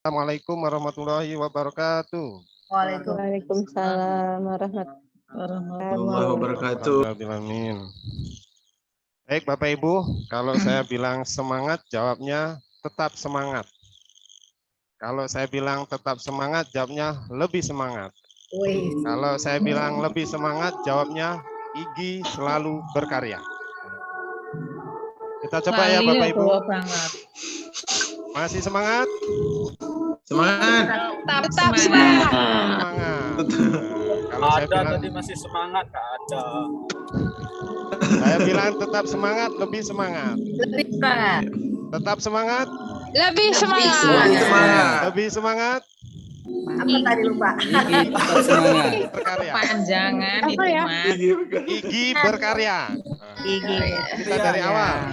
Assalamualaikum warahmatullahi wabarakatuh. Waalaikumsalam warahmatullahi wabarakatuh. Baik Bapak Ibu, kalau saya bilang semangat, jawabnya tetap semangat. Kalau saya bilang tetap semangat, jawabnya lebih semangat. Kalau saya bilang lebih semangat, jawabnya Igi selalu berkarya. Kita coba ya Bapak Ibu. Masih semangat? Semangat. Tetap semangat. Semangat. Kalau saya bilang tadi masih semangat, ada. Saya bilang tetap semangat, lebih semangat. Lebih semangat. Tetap semangat. Lebih semangat. Lebih semangat. Apa tadi lupa? Tetap semangat. Berkarya. Panjangan itu ya? Mas. Igi berkarya. Gigi. Kita dari awal.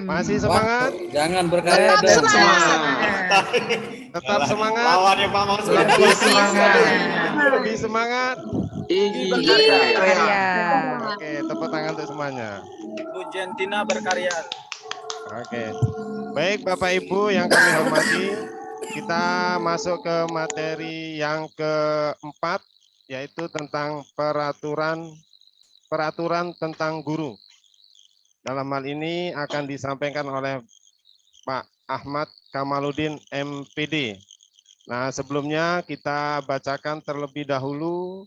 Masih semangat. Jangan berkarya dan semangat. Tetap semangat. Lawannya Pak Mansur. Lebih semangat. Lebih semangat. Igi berkarya. Oke, tepuk tangan untuk semuanya. Bu Jentina berkarya. Oke. Baik Bapak Ibu yang kami hormati, kita masuk ke materi yang keempat, yaitu tentang peraturan tentang guru. Dalam hal ini akan disampaikan oleh Pak Ahmad Kamaludin MPD. Nah, sebelumnya kita bacakan terlebih dahulu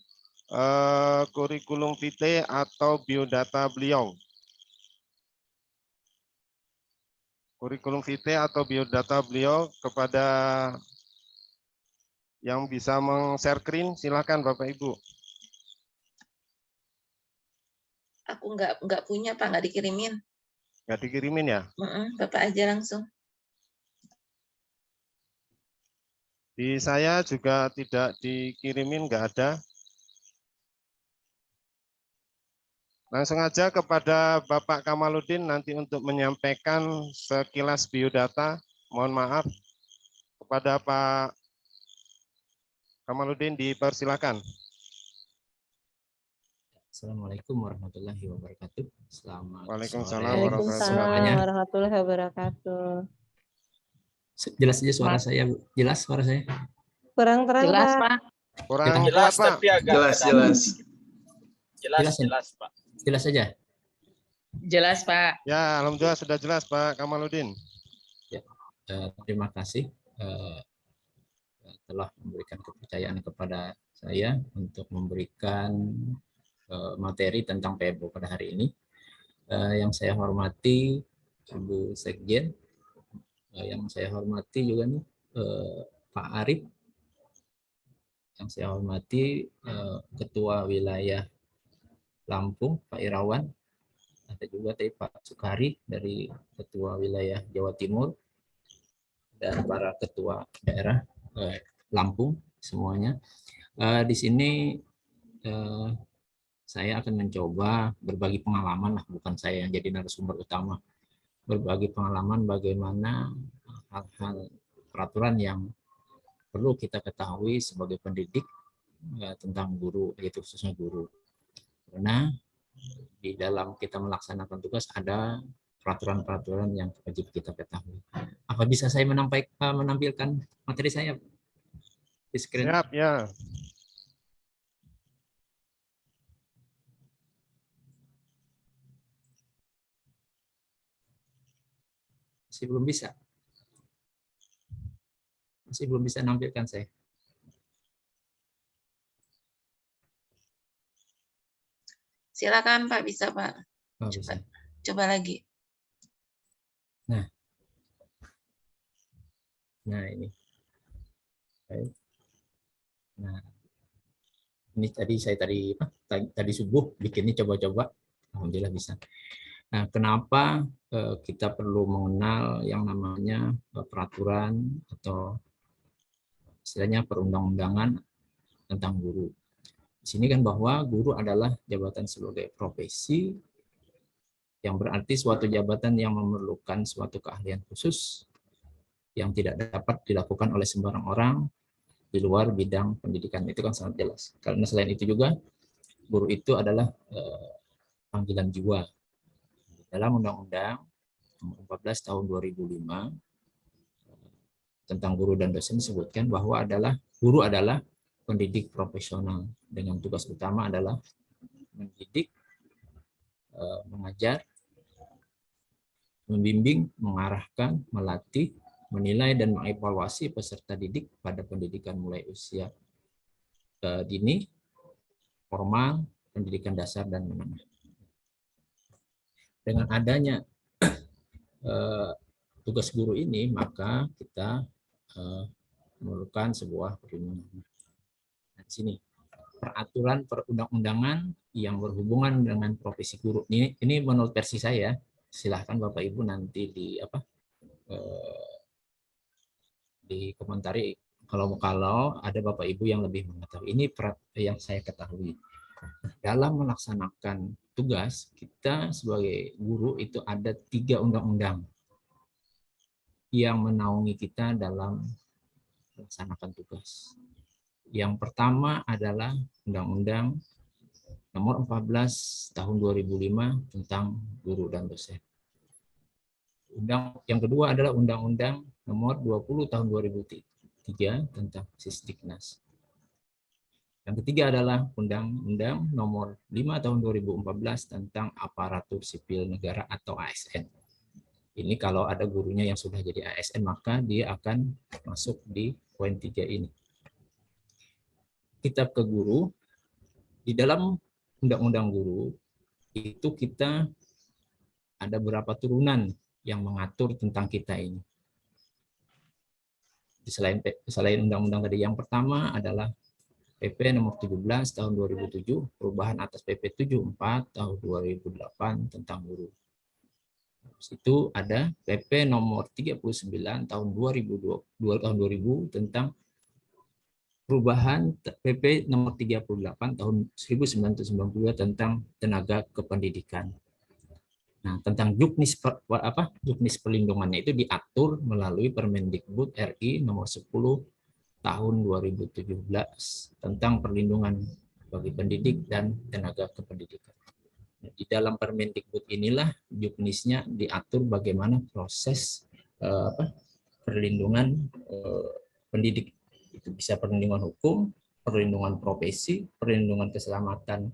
kurikulum vitae atau biodata beliau. Kurikulum vitae atau biodata beliau kepada yang bisa meng-share screen, silakan Bapak Ibu. Aku nggak punya Pak, nggak dikirimin. Nggak dikirimin ya? Bapak aja langsung. Di saya juga tidak dikirimin, nggak ada. Langsung aja kepada Bapak Kamaludin nanti untuk menyampaikan sekilas biodata. Mohon maaf kepada Pak Kamaludin, dipersilakan. Assalamualaikum warahmatullahi wabarakatuh. Selamat Waalaikumsalam warahmatullahi wabarakatuh. Jelas aja suara saya, jelas suara saya. Kurang terang Jelas Pak. Pak. Kurang Jelas kuat, Pak. tapi agak jelas Pak. Jelas saja. Jelas Pak. Ya, alhamdulillah sudah jelas Pak Kamaludin. Ya, terima kasih telah memberikan kepercayaan kepada saya untuk memberikan materi tentang PEBO pada hari ini. Yang saya hormati Ibu Sekjen, yang saya hormati juga nih Pak Arif, yang saya hormati Ketua Wilayah Lampung Pak Irawan, ada juga tadi Pak Sukari dari Ketua Wilayah Jawa Timur, dan para ketua daerah Lampung semuanya. Di sini saya akan mencoba berbagi pengalaman lah, bukan saya yang jadi narasumber utama. Berbagi pengalaman bagaimana hal-hal peraturan yang perlu kita ketahui sebagai pendidik tentang guru, yaitu khususnya guru. Karena di dalam kita melaksanakan tugas ada peraturan-peraturan yang wajib kita ketahui. Apa bisa saya menampilkan materi saya di screen? Siap, ya. Masih belum bisa. Masih belum bisa nampilkan saya. Silakan Pak, bisa Pak. Oh, bisa. Coba lagi. Nah ini. Baik. Nah, ini tadi subuh bikinnya coba-coba, alhamdulillah bisa. Nah, kenapa kita perlu mengenal yang namanya peraturan atau istilahnya perundang-undangan tentang guru. Di sini kan bahwa guru adalah jabatan sebagai profesi yang berarti suatu jabatan yang memerlukan suatu keahlian khusus yang tidak dapat dilakukan oleh sembarang orang di luar bidang pendidikan. Itu kan sangat jelas. Karena selain itu juga guru itu adalah panggilan jiwa. Dalam Undang-Undang Nomor 14 Tahun 2005 tentang guru dan dosen disebutkan bahwa guru adalah pendidik profesional dengan tugas utama adalah mendidik, mengajar, membimbing, mengarahkan, melatih, menilai dan mengevaluasi peserta didik pada pendidikan mulai usia dini, formal, pendidikan dasar dan menengah. Dengan adanya tugas guru ini, maka kita memerlukan sebuah perlindungan. Nah, di sini peraturan perundang-undangan yang berhubungan dengan profesi guru. Ini menurut versi saya. Silahkan Bapak Ibu nanti di komentari kalau ada Bapak Ibu yang lebih mengetahui. Ini yang saya ketahui. Dalam melaksanakan tugas, kita sebagai guru itu ada 3 undang-undang yang menaungi kita dalam melaksanakan tugas. Yang pertama adalah Undang-Undang Nomor 14 Tahun 2005 tentang guru dan dosen. Yang kedua adalah Undang-Undang Nomor 20 Tahun 2003 tentang Sisdiknas. Yang ketiga adalah Undang-Undang Nomor 5 Tahun 2014 tentang Aparatur Sipil Negara atau ASN. Ini kalau ada gurunya yang sudah jadi ASN, maka dia akan masuk di poin 3 ini. Kitab ke guru, di dalam Undang-Undang Guru, itu kita ada beberapa turunan yang mengatur tentang kita ini. Selain undang-undang tadi, yang pertama adalah PP nomor 17 tahun 2007, perubahan atas PP 74 tahun 2008 tentang guru. Itu ada PP nomor 39 tahun 2000 tentang perubahan PP nomor 38 tahun 1992 tentang tenaga kependidikan. Nah, tentang juknis perlindungannya itu diatur melalui Permendikbud RI nomor 10 tahun 2017 tentang perlindungan bagi pendidik dan tenaga kependidikan. Di dalam Permendikbud inilah juknisnya diatur bagaimana proses perlindungan pendidik. Itu bisa perlindungan hukum, perlindungan profesi, perlindungan keselamatan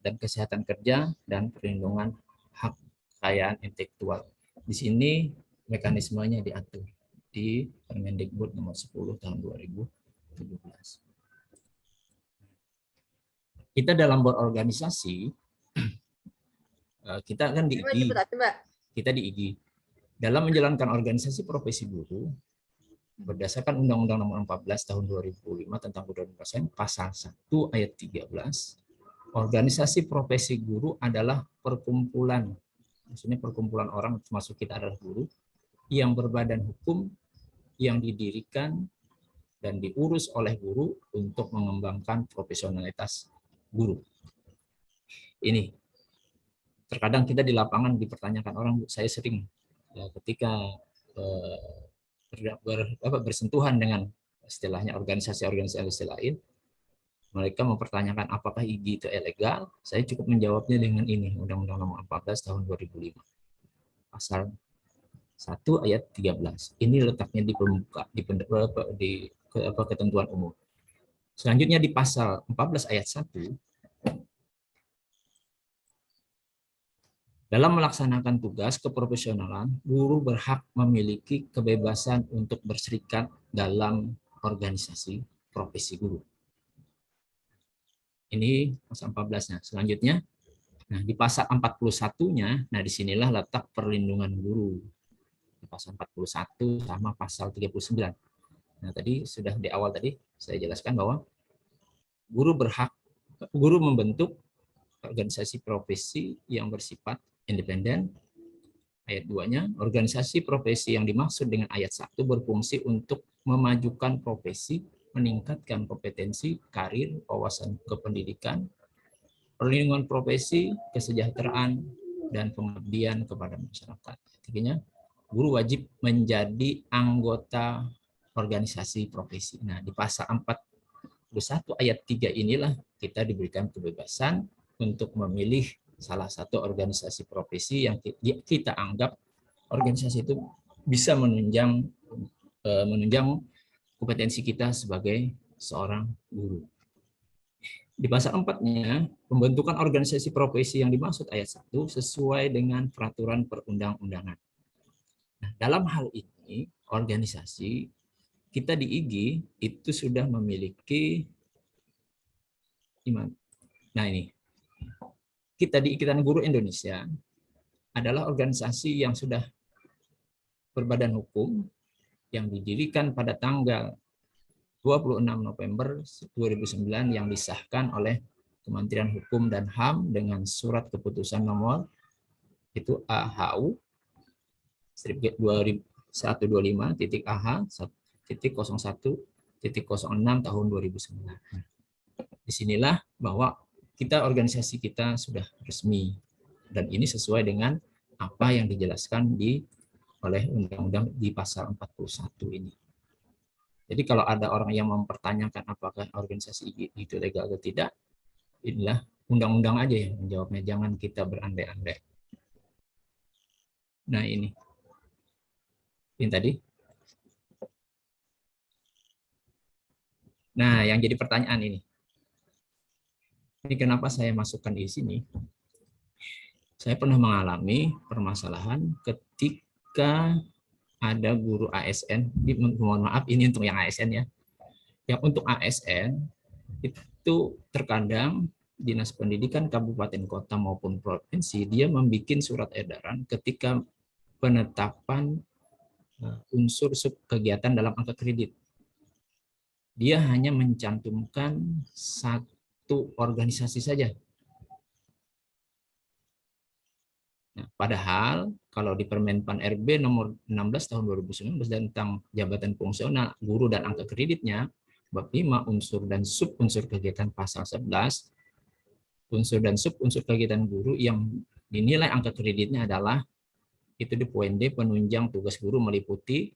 dan kesehatan kerja, dan perlindungan hak kekayaan intelektual. Di sini mekanismenya diatur di Permendikbud nomor 10 tahun 2017. Kita dalam berorganisasi, kita kan di IGI. Kita di IGI. Dalam menjalankan organisasi profesi guru, berdasarkan Undang-Undang Nomor 14 Tahun 2005 tentang guru dan dosen, Pasal 1 Ayat 13, organisasi profesi guru adalah perkumpulan, maksudnya perkumpulan orang, termasuk kita adalah guru, yang berbadan hukum, yang didirikan dan diurus oleh guru untuk mengembangkan profesionalitas guru. Ini terkadang kita di lapangan dipertanyakan orang, saya sering ya, ketika bersentuhan dengan istilahnya organisasi-organisasi lain, mereka mempertanyakan apakah IGI itu ilegal. Saya cukup menjawabnya dengan ini, Undang-Undang Nomor 14 Tahun 2005, Pasal 1 Ayat 13. Ini letaknya di pembuka, di ketentuan umum. Selanjutnya di Pasal 14 Ayat 1, dalam melaksanakan tugas keprofesionalan, guru berhak memiliki kebebasan untuk berserikat dalam organisasi profesi guru. Ini pasal 14-nya. Selanjutnya, nah di pasal 41-nya, nah disinilah letak perlindungan guru. Di pasal 41 sama pasal 39. Nah tadi sudah di awal tadi saya jelaskan bahwa guru membentuk organisasi profesi yang bersifat independen. Ayat 2-nya, organisasi profesi yang dimaksud dengan ayat 1 berfungsi untuk memajukan profesi, meningkatkan kompetensi, karir, wawasan kependidikan, perlindungan profesi, kesejahteraan, dan pengabdian kepada masyarakat. Artinya, guru wajib menjadi anggota organisasi profesi. Nah, di pasal 41 ayat 3 inilah kita diberikan kebebasan untuk memilih salah satu organisasi profesi yang kita anggap organisasi itu bisa menunjang menunjang kompetensi kita sebagai seorang guru. Di pasal 4-nya, pembentukan organisasi profesi yang dimaksud ayat 1 sesuai dengan peraturan perundang-undangan. Nah, dalam hal ini, organisasi kita di IGI itu sudah memiliki, nah ini, kita di Ikatan Guru Indonesia adalah organisasi yang sudah berbadan hukum yang didirikan pada tanggal 26 November 2009 yang disahkan oleh Kementerian Hukum dan HAM dengan surat keputusan nomor itu AHU 125.AH.01.06 tahun 2009. Disinilah bahwa organisasi kita sudah resmi dan ini sesuai dengan apa yang dijelaskan oleh undang-undang di pasal 41 ini. Jadi kalau ada orang yang mempertanyakan apakah organisasi itu legal atau tidak, inilah undang-undang aja yang menjawabnya, jangan kita berandai-andai. Nah ini tadi. Nah yang jadi pertanyaan ini kenapa saya masukkan di sini? Saya pernah mengalami permasalahan ketika ada guru ASN, mohon maaf ini untuk yang ASN ya. Yang untuk ASN itu terkadang Dinas Pendidikan Kabupaten Kota maupun provinsi dia membuat surat edaran ketika penetapan unsur sub kegiatan dalam angka kredit. Dia hanya mencantumkan satu organisasi saja. Nah, padahal kalau di Permenpan RB nomor 16 tahun 2019 tentang jabatan fungsional guru dan angka kreditnya, bab 5 unsur dan sub-unsur kegiatan pasal 11, unsur dan sub-unsur kegiatan guru yang dinilai angka kreditnya adalah itu di poin D, penunjang tugas guru meliputi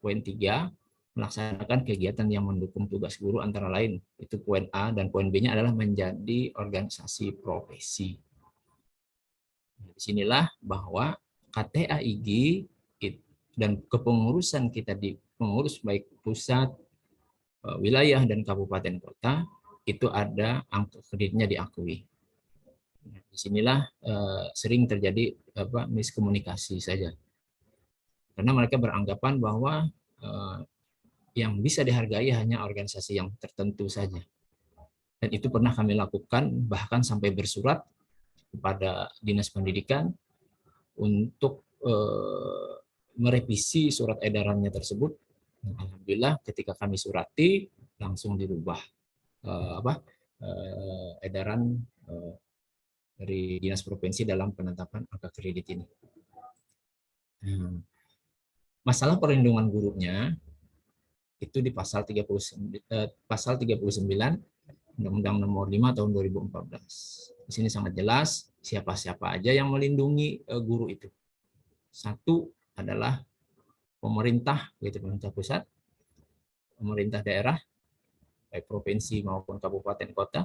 poin 3, melaksanakan kegiatan yang mendukung tugas guru antara lain, itu poin A, dan poin B-nya adalah menjadi organisasi profesi. Disinilah bahwa KTA IGI dan kepengurusan kita di pengurus baik pusat, wilayah, dan kabupaten kota, itu ada angka kreditnya diakui. Disinilah sering terjadi miskomunikasi saja. Karena mereka beranggapan bahwa yang bisa dihargai hanya organisasi yang tertentu saja. Dan itu pernah kami lakukan, bahkan sampai bersurat kepada Dinas Pendidikan untuk merevisi surat edarannya tersebut. Alhamdulillah ketika kami surati langsung dirubah edaran dari Dinas Provinsi dalam penetapan angka kredit ini. Masalah perlindungan gurunya itu di pasal 39 Undang-Undang Nomor 5 Tahun 2014. Di sini sangat jelas siapa-siapa aja yang melindungi guru itu. Satu adalah pemerintah, yaitu pemerintah pusat, pemerintah daerah, baik provinsi maupun kabupaten kota,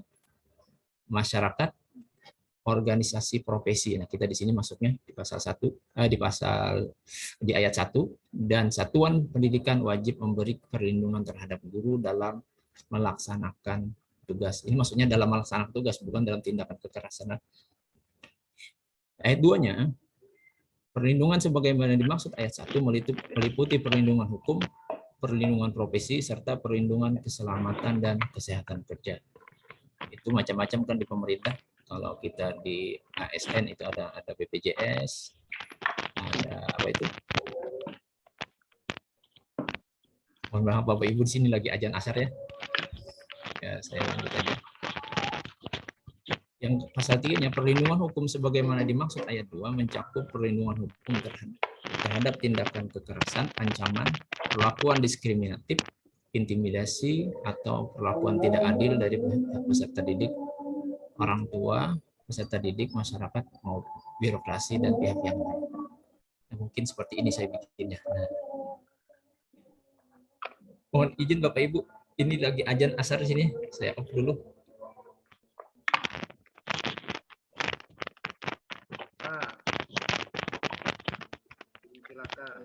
masyarakat, organisasi profesi. Nah, kita di sini masuknya di pasal 1, di ayat 1, dan satuan pendidikan wajib memberi perlindungan terhadap guru dalam melaksanakan tugas. Ini maksudnya dalam melaksanakan tugas, bukan dalam tindakan kekerasan. Ayat 2-nya, perlindungan sebagaimana dimaksud ayat 1 meliputi perlindungan hukum, perlindungan profesi, serta perlindungan keselamatan dan kesehatan kerja. Itu macam-macam kan di pemerintah. Kalau kita di ASN itu ada BPJS, ada apa itu? Mohon maaf Bapak Ibu, di sini lagi azan asar ya. Ya, saya lanjut aja. Yang pasal 3-nya, perlindungan hukum sebagaimana dimaksud ayat 2 mencakup perlindungan hukum terhadap tindakan kekerasan, ancaman, perlakuan diskriminatif, intimidasi, atau perlakuan tidak adil dari peserta didik, orang tua, peserta didik, masyarakat, maupun birokrasi dan pihak yang lain. Nah, mungkin seperti ini saya bikinnya. Nah, mohon izin Bapak Ibu, ini lagi azan asar di sini, saya off dulu. Silakan.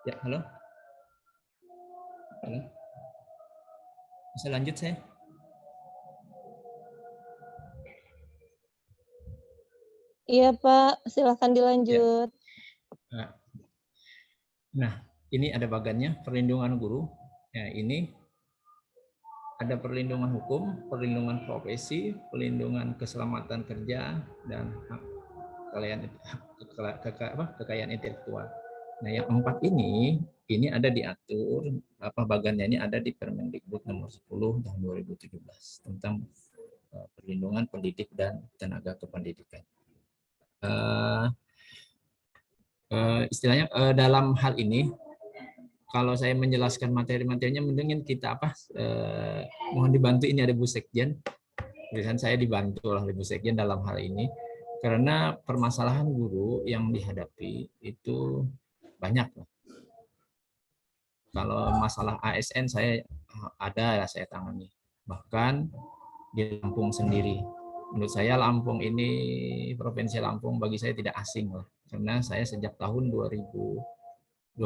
Ya, halo. Halo. Bisa lanjut saya? Iya Pak, silahkan Ya. dilanjut. Nah, ini ada bagannya perlindungan guru. Ya, ini ada perlindungan hukum, perlindungan profesi, perlindungan keselamatan kerja, dan hak kekayaan intelektual. Nah, yang 4 ini ada diatur bagannya ini ada di Permendikbud nomor 10 tahun 2017 tentang perlindungan pendidik dan tenaga kependidikan. Istilahnya dalam hal ini kalau saya menjelaskan materi-materinya mendingin kita mohon dibantu, ini ada Bu Sekjen. Tulisan saya dibantu oleh Bu Sekjen dalam hal ini karena permasalahan guru yang dihadapi itu banyak. Kalau masalah ASN saya saya tangani. Bahkan di Lampung sendiri. Menurut saya Lampung ini, Provinsi Lampung bagi saya tidak asing lah. Karena saya sejak tahun 2021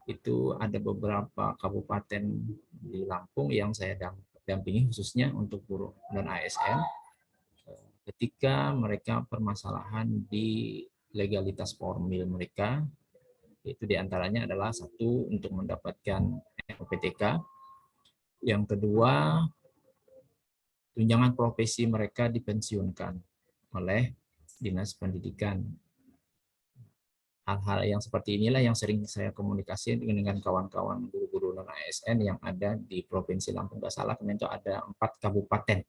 itu ada beberapa kabupaten di Lampung yang saya dampingi khususnya untuk guru dan ASN ketika mereka permasalahan di legalitas formil mereka, itu diantaranya adalah satu untuk mendapatkan NPTK, yang kedua tunjangan profesi mereka dipensiunkan oleh Dinas Pendidikan. Hal-hal yang seperti inilah yang sering saya komunikasi dengan kawan-kawan guru-guru non ASN yang ada di Provinsi Lampung. Nggak salah, kemarin itu ada 4 kabupaten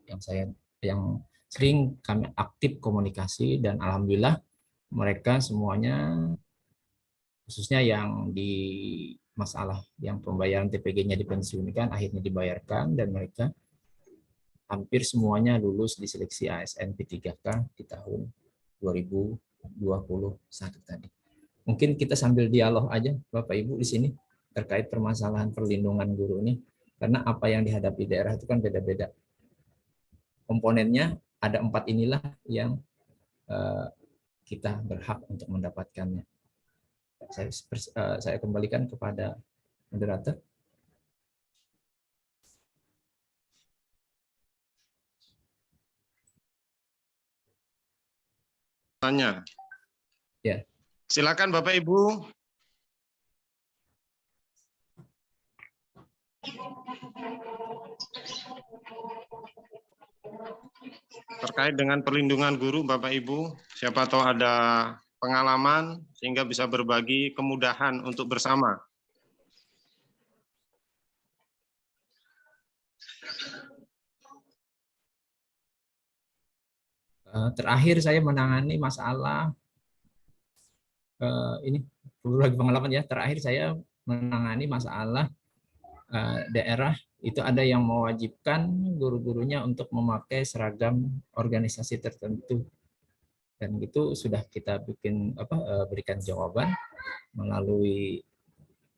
yang sering kami aktif komunikasi, dan alhamdulillah mereka semuanya, khususnya yang di masalah yang pembayaran TPG-nya dipensiunkan akhirnya dibayarkan, dan mereka hampir semuanya lulus di seleksi ASN P3K di tahun 2021 tadi. Mungkin kita sambil dialog aja Bapak Ibu di sini terkait permasalahan perlindungan guru ini, karena apa yang dihadapi daerah itu kan beda-beda. Komponennya ada 4 inilah yang kita berhak untuk mendapatkannya. Saya kembalikan kepada moderator. Tanya. Ya. Silakan Bapak Ibu. Terkait dengan perlindungan guru, Bapak Ibu, siapa tahu ada pengalaman sehingga bisa berbagi kemudahan untuk bersama. Terakhir saya menangani masalah ini berbagi pengalaman ya. Terakhir saya menangani masalah daerah itu ada yang mewajibkan guru-gurunya untuk memakai seragam organisasi tertentu, dan itu sudah kita berikan jawaban melalui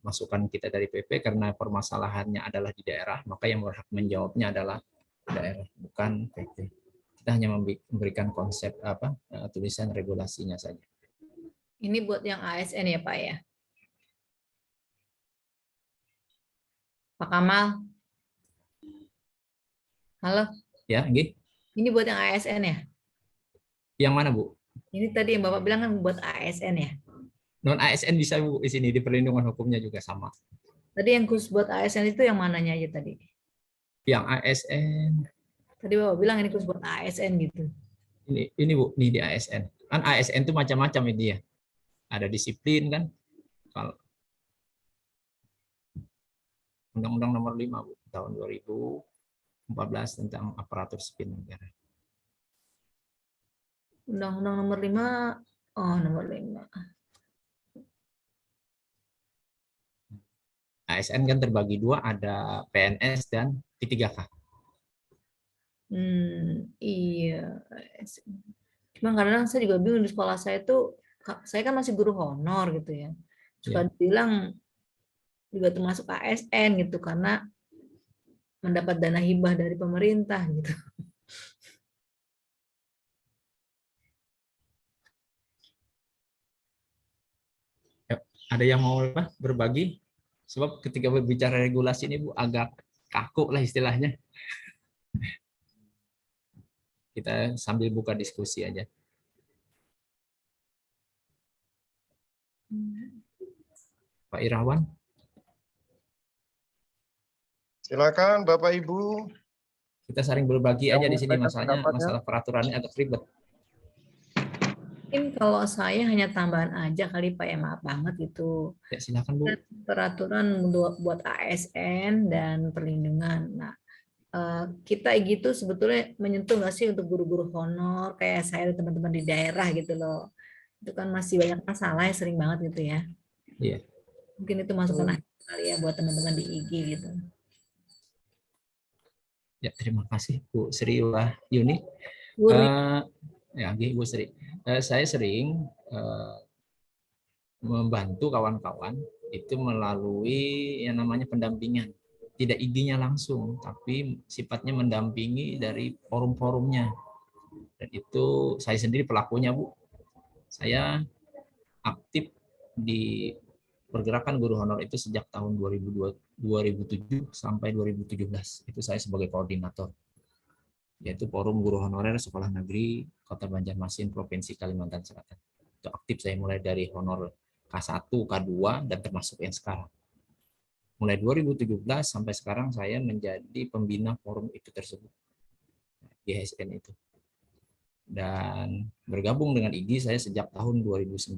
masukan kita dari PP, karena permasalahannya adalah di daerah, maka yang berhak menjawabnya adalah daerah, bukan PP. Kita hanya memberikan konsep tulisan regulasinya saja. Ini buat yang ASN ya Pak ya? Pak Kamal? Halo? Ya, Nggih. Ini buat yang ASN ya? Yang mana, Bu? Ini tadi yang Bapak bilang kan buat ASN ya? Non ASN bisa, Bu, di sini di perlindungan hukumnya juga sama. Tadi yang khusus buat ASN itu yang mananya aja tadi? Yang ASN. Tadi Bapak bilang ini khusus buat ASN gitu. Ini Bu, ini di ASN. Kan ASN itu macam-macam ini ya. Ada disiplin kan. Kalau Undang-Undang Nomor 5 Bu, tahun 2014 tentang aparatur sipil negara. Undang-Undang Nomor 5, oh Nomor 5. ASN kan terbagi dua, ada PNS dan P3K. Iya. Cuma kadang saya juga bingung di sekolah saya tuh, saya kan masih guru honor gitu ya. Suka bilang juga termasuk ASN gitu karena mendapat dana hibah dari pemerintah gitu. Ada yang mau berbagi? Sebab ketika berbicara regulasi ini Bu agak kaku lah istilahnya. Kita sambil buka diskusi aja. Pak Irawan. Silakan Bapak Ibu. Kita saling berbagi aja di sini, masalah peraturannya agak ribet. Mungkin kalau saya hanya tambahan aja kali Pak ya, maaf banget itu. Ya silakan Bu. Peraturan buat ASN dan perlindungan. Nah, kita gitu sebetulnya menyentuh nggak sih untuk guru-guru honor kayak saya dan teman-teman di daerah gitu loh. Itu kan masih banyak masalah yang sering banget gitu ya. Iya. Mungkin itu masukan kali ya buat teman-teman di IG gitu. Ya, terima kasih Bu Sri Wahyuni. Ya, Bu Sri. Saya sering membantu kawan-kawan itu melalui yang namanya pendampingan. Tidak IG-nya langsung, tapi sifatnya mendampingi dari forum-forumnya. Dan itu saya sendiri pelakunya, Bu. Saya aktif di pergerakan guru honor itu sejak tahun 2007 sampai 2017. Itu saya sebagai koordinator, yaitu Forum Guru Honorer Sekolah Negeri Kota Banjarmasin, Provinsi Kalimantan Selatan. Itu aktif saya mulai dari honor K1, K2, dan termasuk yang sekarang. Mulai 2017 sampai sekarang saya menjadi pembina forum itu tersebut, GHSN itu. Dan bergabung dengan IGI saya sejak tahun 2009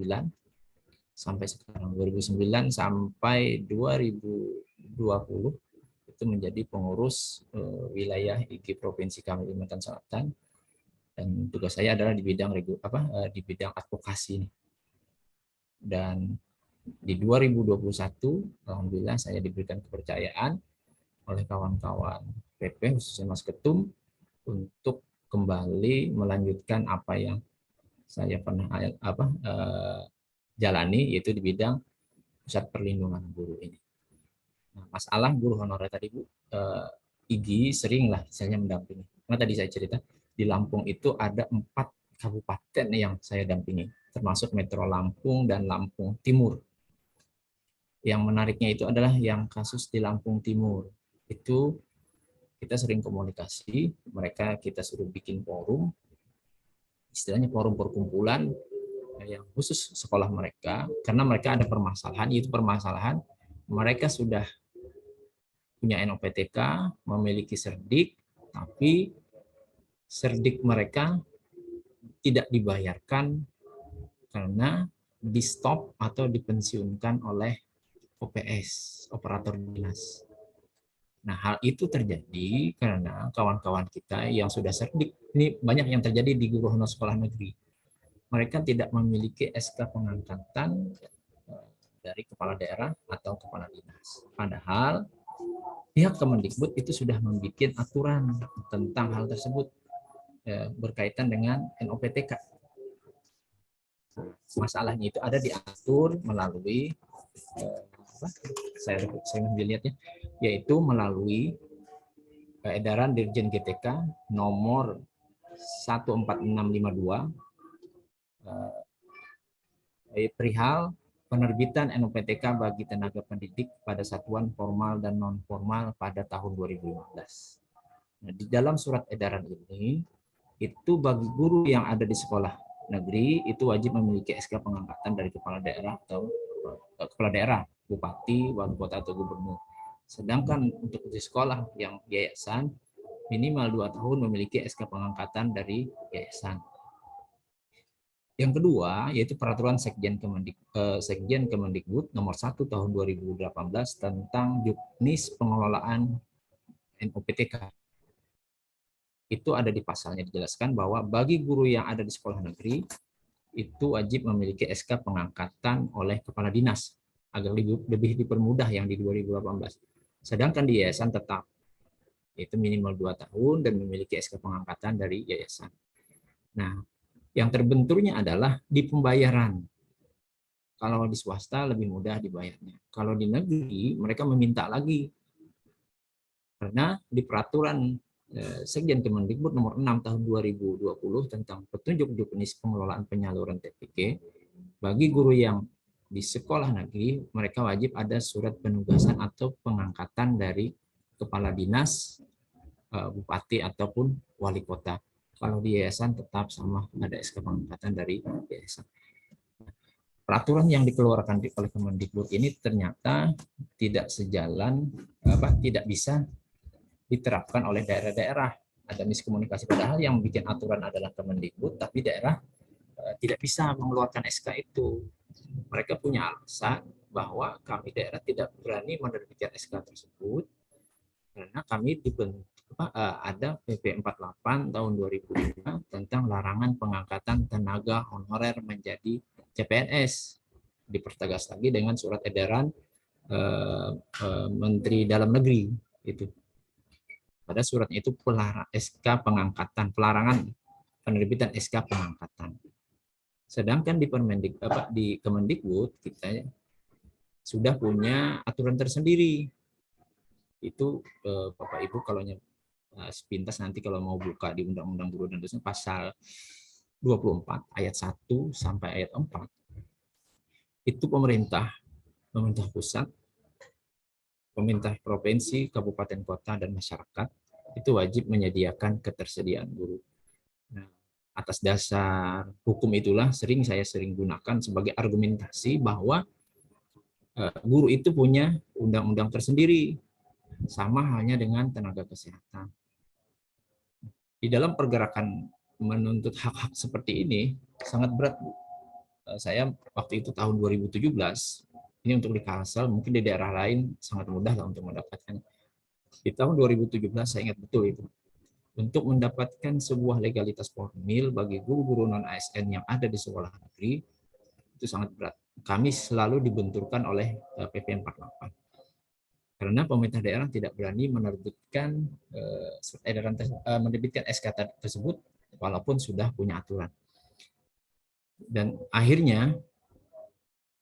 sampai sekarang, 2009 sampai 2020 itu menjadi pengurus wilayah IGI Provinsi Kalimantan Selatan, dan tugas saya adalah di bidang di bidang advokasi. Dan di 2021 alhamdulillah saya diberikan kepercayaan oleh kawan-kawan PP khususnya Mas Ketum untuk kembali melanjutkan apa yang saya pernah jalani, yaitu di bidang pusat perlindungan guru ini. Nah, masalah guru honorer tadi Bu, IGI seringlah saya mendampingi. Karena tadi saya cerita di Lampung itu ada 4 kabupaten yang saya dampingi, termasuk Metro Lampung dan Lampung Timur. Yang menariknya itu adalah yang kasus di Lampung Timur. Itu kita sering komunikasi, mereka kita suruh bikin forum, istilahnya forum perkumpulan yang khusus sekolah mereka, karena mereka ada permasalahan, yaitu permasalahan mereka sudah punya NOPTK, memiliki Serdik, tapi Serdik mereka tidak dibayarkan karena di stop atau dipensiunkan oleh OPS, operator dinas. Nah, hal itu terjadi karena kawan-kawan kita yang sudah Serdik, ini banyak yang terjadi di guru honor sekolah negeri. Mereka tidak memiliki SK pengangkatan dari kepala daerah atau kepala dinas. Padahal pihak Kemendikbud itu sudah membuat aturan tentang hal tersebut berkaitan dengan NOPTK. Masalahnya itu ada diatur melalui saya melihatnya, yaitu melalui edaran Dirjen GTK nomor 14652 perihal penerbitan NOPTK bagi tenaga pendidik pada satuan formal dan non formal pada tahun 2015. Nah, di dalam surat edaran ini itu bagi guru yang ada di sekolah negeri itu wajib memiliki SK pengangkatan dari kepala daerah atau kepala daerah, bupati, wali kota atau gubernur. Sedangkan untuk di sekolah yang yayasan minimal 2 tahun memiliki SK pengangkatan dari yayasan. Yang kedua yaitu peraturan Sekjen Kemendikbud nomor 1 tahun 2018 tentang juknis pengelolaan NOPTK. Itu ada di pasalnya dijelaskan bahwa bagi guru yang ada di sekolah negeri itu wajib memiliki SK pengangkatan oleh kepala dinas agar lebih dipermudah yang di 2018. Sedangkan di yayasan tetap itu minimal 2 tahun dan memiliki SK pengangkatan dari yayasan. Nah, yang terbenturnya adalah di pembayaran. Kalau di swasta lebih mudah dibayarnya. Kalau di negeri mereka meminta lagi. Karena di peraturan Sekjen Kemendikbud nomor 6 tahun 2020 tentang petunjuk juknis pengelolaan penyaluran TPK, bagi guru yang di sekolah negeri mereka wajib ada surat penugasan atau pengangkatan dari kepala dinas, bupati ataupun wali kota. Kalau di yayasan tetap sama, ada SK pengangkatan dari yayasan. Peraturan yang dikeluarkan oleh Kemendikbud ini ternyata tidak sejalan, tidak bisa diterapkan oleh daerah-daerah. Ada miskomunikasi, padahal yang bikin aturan adalah Kemendikbud, tapi daerah tidak bisa mengeluarkan SK itu. Mereka punya alasan bahwa kami daerah tidak berani menerbitkan SK tersebut karena kami dibentuk ada PP 48 tahun 2005 tentang larangan pengangkatan tenaga honorer menjadi CPNS. Dipertegas lagi dengan surat edaran Menteri Dalam Negeri itu. Pada surat itu SK pengangkatan, pelarangan penerbitan SK pengangkatan. Sedangkan di Kemendikbud kita sudah punya aturan tersendiri. Itu Bapak Ibu kalau sepintas nanti kalau mau buka di Undang-Undang Guru dan Dosen pasal 24 ayat 1 sampai ayat 4. Itu pemerintah pusat, pemerintah provinsi, kabupaten kota dan masyarakat itu wajib menyediakan ketersediaan guru. Nah, atas dasar hukum itulah sering gunakan sebagai argumentasi bahwa guru itu punya undang-undang tersendiri, sama halnya dengan tenaga kesehatan. Di dalam pergerakan menuntut hak-hak seperti ini sangat berat, Bu. Saya waktu itu tahun 2017, ini untuk di Kalsel, mungkin di daerah lain sangat mudah lah untuk mendapatkan. Di tahun 2017 saya ingat betul itu. Untuk mendapatkan sebuah legalitas formil bagi guru-guru non-ASN yang ada di sekolah negeri, itu sangat berat. Kami selalu dibenturkan oleh PP 48. Karena pemerintah daerah tidak berani menerbitkan menerbitkan SK tersebut walaupun sudah punya aturan. Dan akhirnya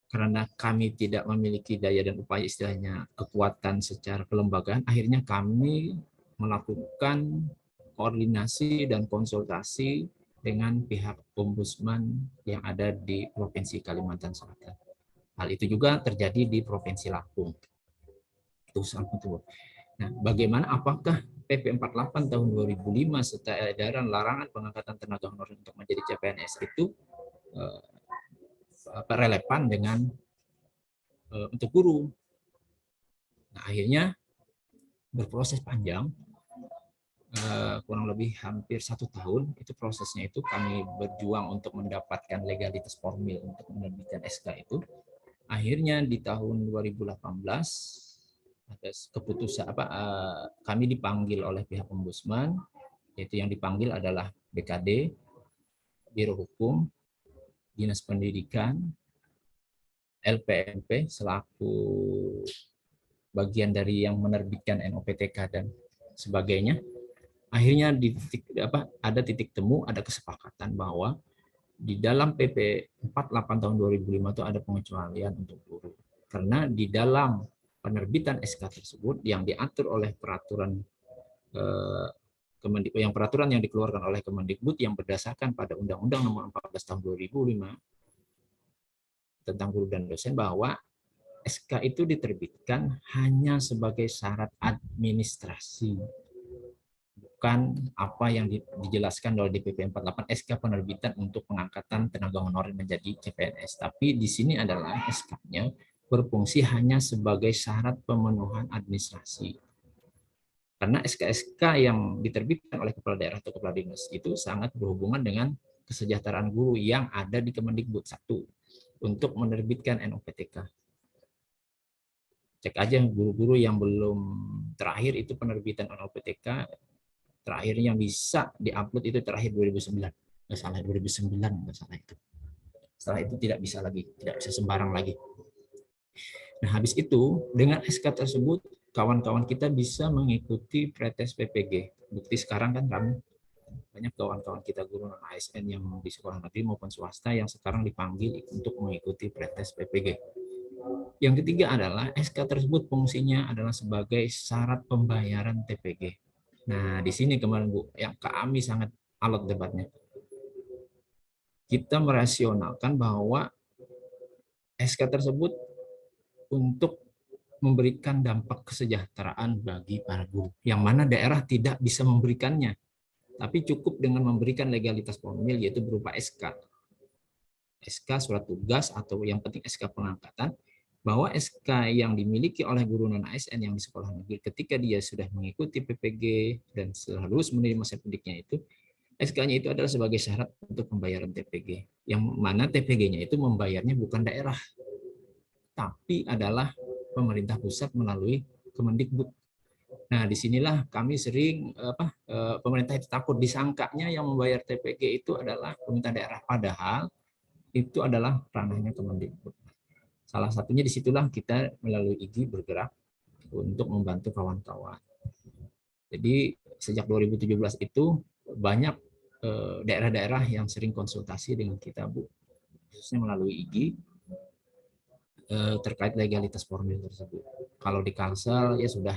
karena kami tidak memiliki daya dan upaya istilahnya kekuatan secara kelembagaan, akhirnya kami melakukan koordinasi dan konsultasi dengan pihak ombudsman yang ada di Provinsi Kalimantan Selatan. Hal itu juga terjadi di Provinsi Lampung. Nah, bagaimana apakah PP 48 tahun 2005 serta edaran larangan pengangkatan tenaga honorer untuk menjadi CPNS itu relevan dengan untuk guru. Nah, akhirnya berproses panjang, kurang lebih hampir 1 tahun itu prosesnya. Itu kami berjuang untuk mendapatkan legalitas formil untuk menerbitkan SK itu. Akhirnya di tahun 2018 ada keputusan kami dipanggil oleh pihak Ombudsman, yaitu yang dipanggil adalah BKD, Biro Hukum, Dinas Pendidikan, LPMP selaku bagian dari yang menerbitkan NOPTK dan sebagainya. Akhirnya ada titik temu, ada kesepakatan bahwa di dalam PP 48 tahun 2005 itu ada pengecualian untuk guru. Karena di dalam penerbitan SK tersebut yang diatur oleh peraturan peraturan yang dikeluarkan oleh Kemendikbud yang berdasarkan pada Undang-Undang Nomor 14 Tahun 2005 tentang guru dan dosen, bahwa SK itu diterbitkan hanya sebagai syarat administrasi, bukan apa yang dijelaskan oleh DPP 48 SK penerbitan untuk pengangkatan tenaga honorer menjadi CPNS. Tapi di sini adalah SK-nya berfungsi hanya sebagai syarat pemenuhan administrasi. Karena SK-SK yang diterbitkan oleh kepala daerah atau kepala dinas itu sangat berhubungan dengan kesejahteraan guru yang ada di Kemendikbud 1 untuk menerbitkan NOPTK. Cek aja guru-guru yang belum terakhir itu penerbitan NOPTK, terakhir yang bisa diupload itu terakhir 2009. Nggak salah, 2009 nggak salah itu. Setelah itu tidak bisa lagi, tidak bisa sembarang lagi. Nah, habis itu dengan SK tersebut kawan-kawan kita bisa mengikuti pretest PPG. Bukti sekarang kan kami banyak kawan-kawan kita guru non ASN yang di sekolah negeri maupun swasta yang sekarang dipanggil untuk mengikuti pretest PPG. Yang ketiga adalah SK tersebut fungsinya adalah sebagai syarat pembayaran TPG. Nah, di sini kemarin Bu, yang kami sangat alot debatnya. Kita merasionalkan bahwa SK tersebut untuk memberikan dampak kesejahteraan bagi para guru, yang mana daerah tidak bisa memberikannya, tapi cukup dengan memberikan legalitas formil, yaitu berupa SK, surat tugas, atau yang penting SK pengangkatan, bahwa SK yang dimiliki oleh guru non ASN yang di sekolah negeri ketika dia sudah mengikuti PPG dan setelah lulus menerima masa pendidiknya itu, SK-nya itu adalah sebagai syarat untuk pembayaran TPG, yang mana TPG-nya itu membayarnya bukan daerah, tapi adalah pemerintah pusat melalui Kemendikbud. Nah, disinilah kami sering pemerintah itu takut disangkanya yang membayar TPG itu adalah pemerintah daerah, padahal itu adalah ranahnya Kemendikbud. Salah satunya disitulah kita melalui IGI bergerak untuk membantu kawan-kawan. Jadi sejak 2017 itu banyak daerah-daerah yang sering konsultasi dengan kita, Bu, khususnya melalui IGI terkait legalitas formil tersebut. Kalau di Kalsel ya sudah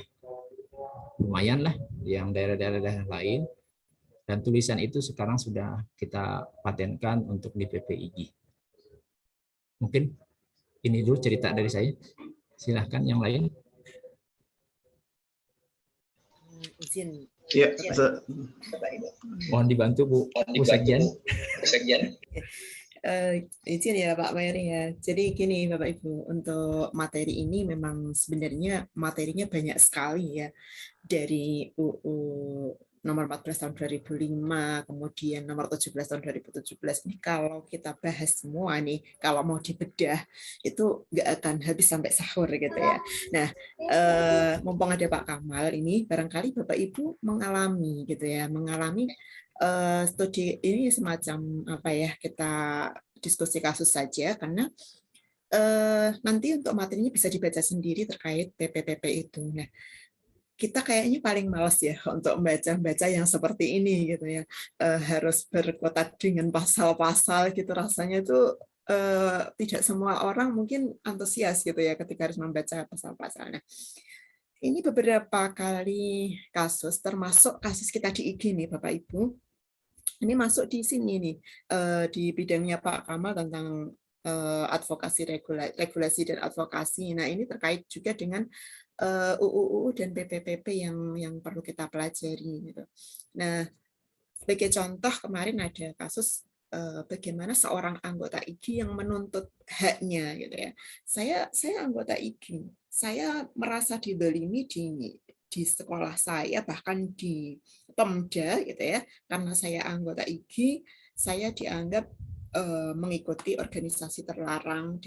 lumayan lah, yang daerah-daerah lain, dan tulisan itu sekarang sudah kita patenkan untuk di PPIGI. Mungkin ini dulu cerita dari saya. Silahkan yang lain. Izin. Ya, Mohon dibantu Bu Sekjen. Izin ya Pak Mary ya. Jadi gini Bapak Ibu, untuk materi ini memang sebenarnya materinya banyak sekali ya. Dari UU nomor 14 tahun 2005, kemudian nomor 17 tahun 2017. Ini kalau kita bahas semua nih, kalau mau dibedah, itu nggak akan habis sampai sahur gitu ya. Nah, mumpung ada Pak Kamal ini, barangkali Bapak Ibu mengalami gitu ya, mengalami studi ini semacam apa ya, kita diskusi kasus saja, karena nanti untuk materinya bisa dibaca sendiri terkait PPPP itu. Nah, kita kayaknya paling males ya untuk membaca yang seperti ini gitu ya, harus berkutat dengan pasal-pasal gitu, rasanya itu tidak semua orang mungkin antusias gitu ya ketika harus membaca pasal-pasalnya. Ini beberapa kali kasus, termasuk kasus kita di IG nih Bapak Ibu. Ini masuk di sini nih, di bidangnya Pak Kamal tentang advokasi, regulasi dan advokasi. Nah, ini terkait juga dengan UU dan PPPP yang perlu kita pelajari gitu. Nah, sebagai contoh kemarin ada kasus bagaimana seorang anggota IGI yang menuntut haknya gitu ya. Saya anggota IGI, saya merasa didolimi di sekolah saya, bahkan di Pemda gitu ya, karena saya anggota IGI, saya dianggap mengikuti organisasi terlarang,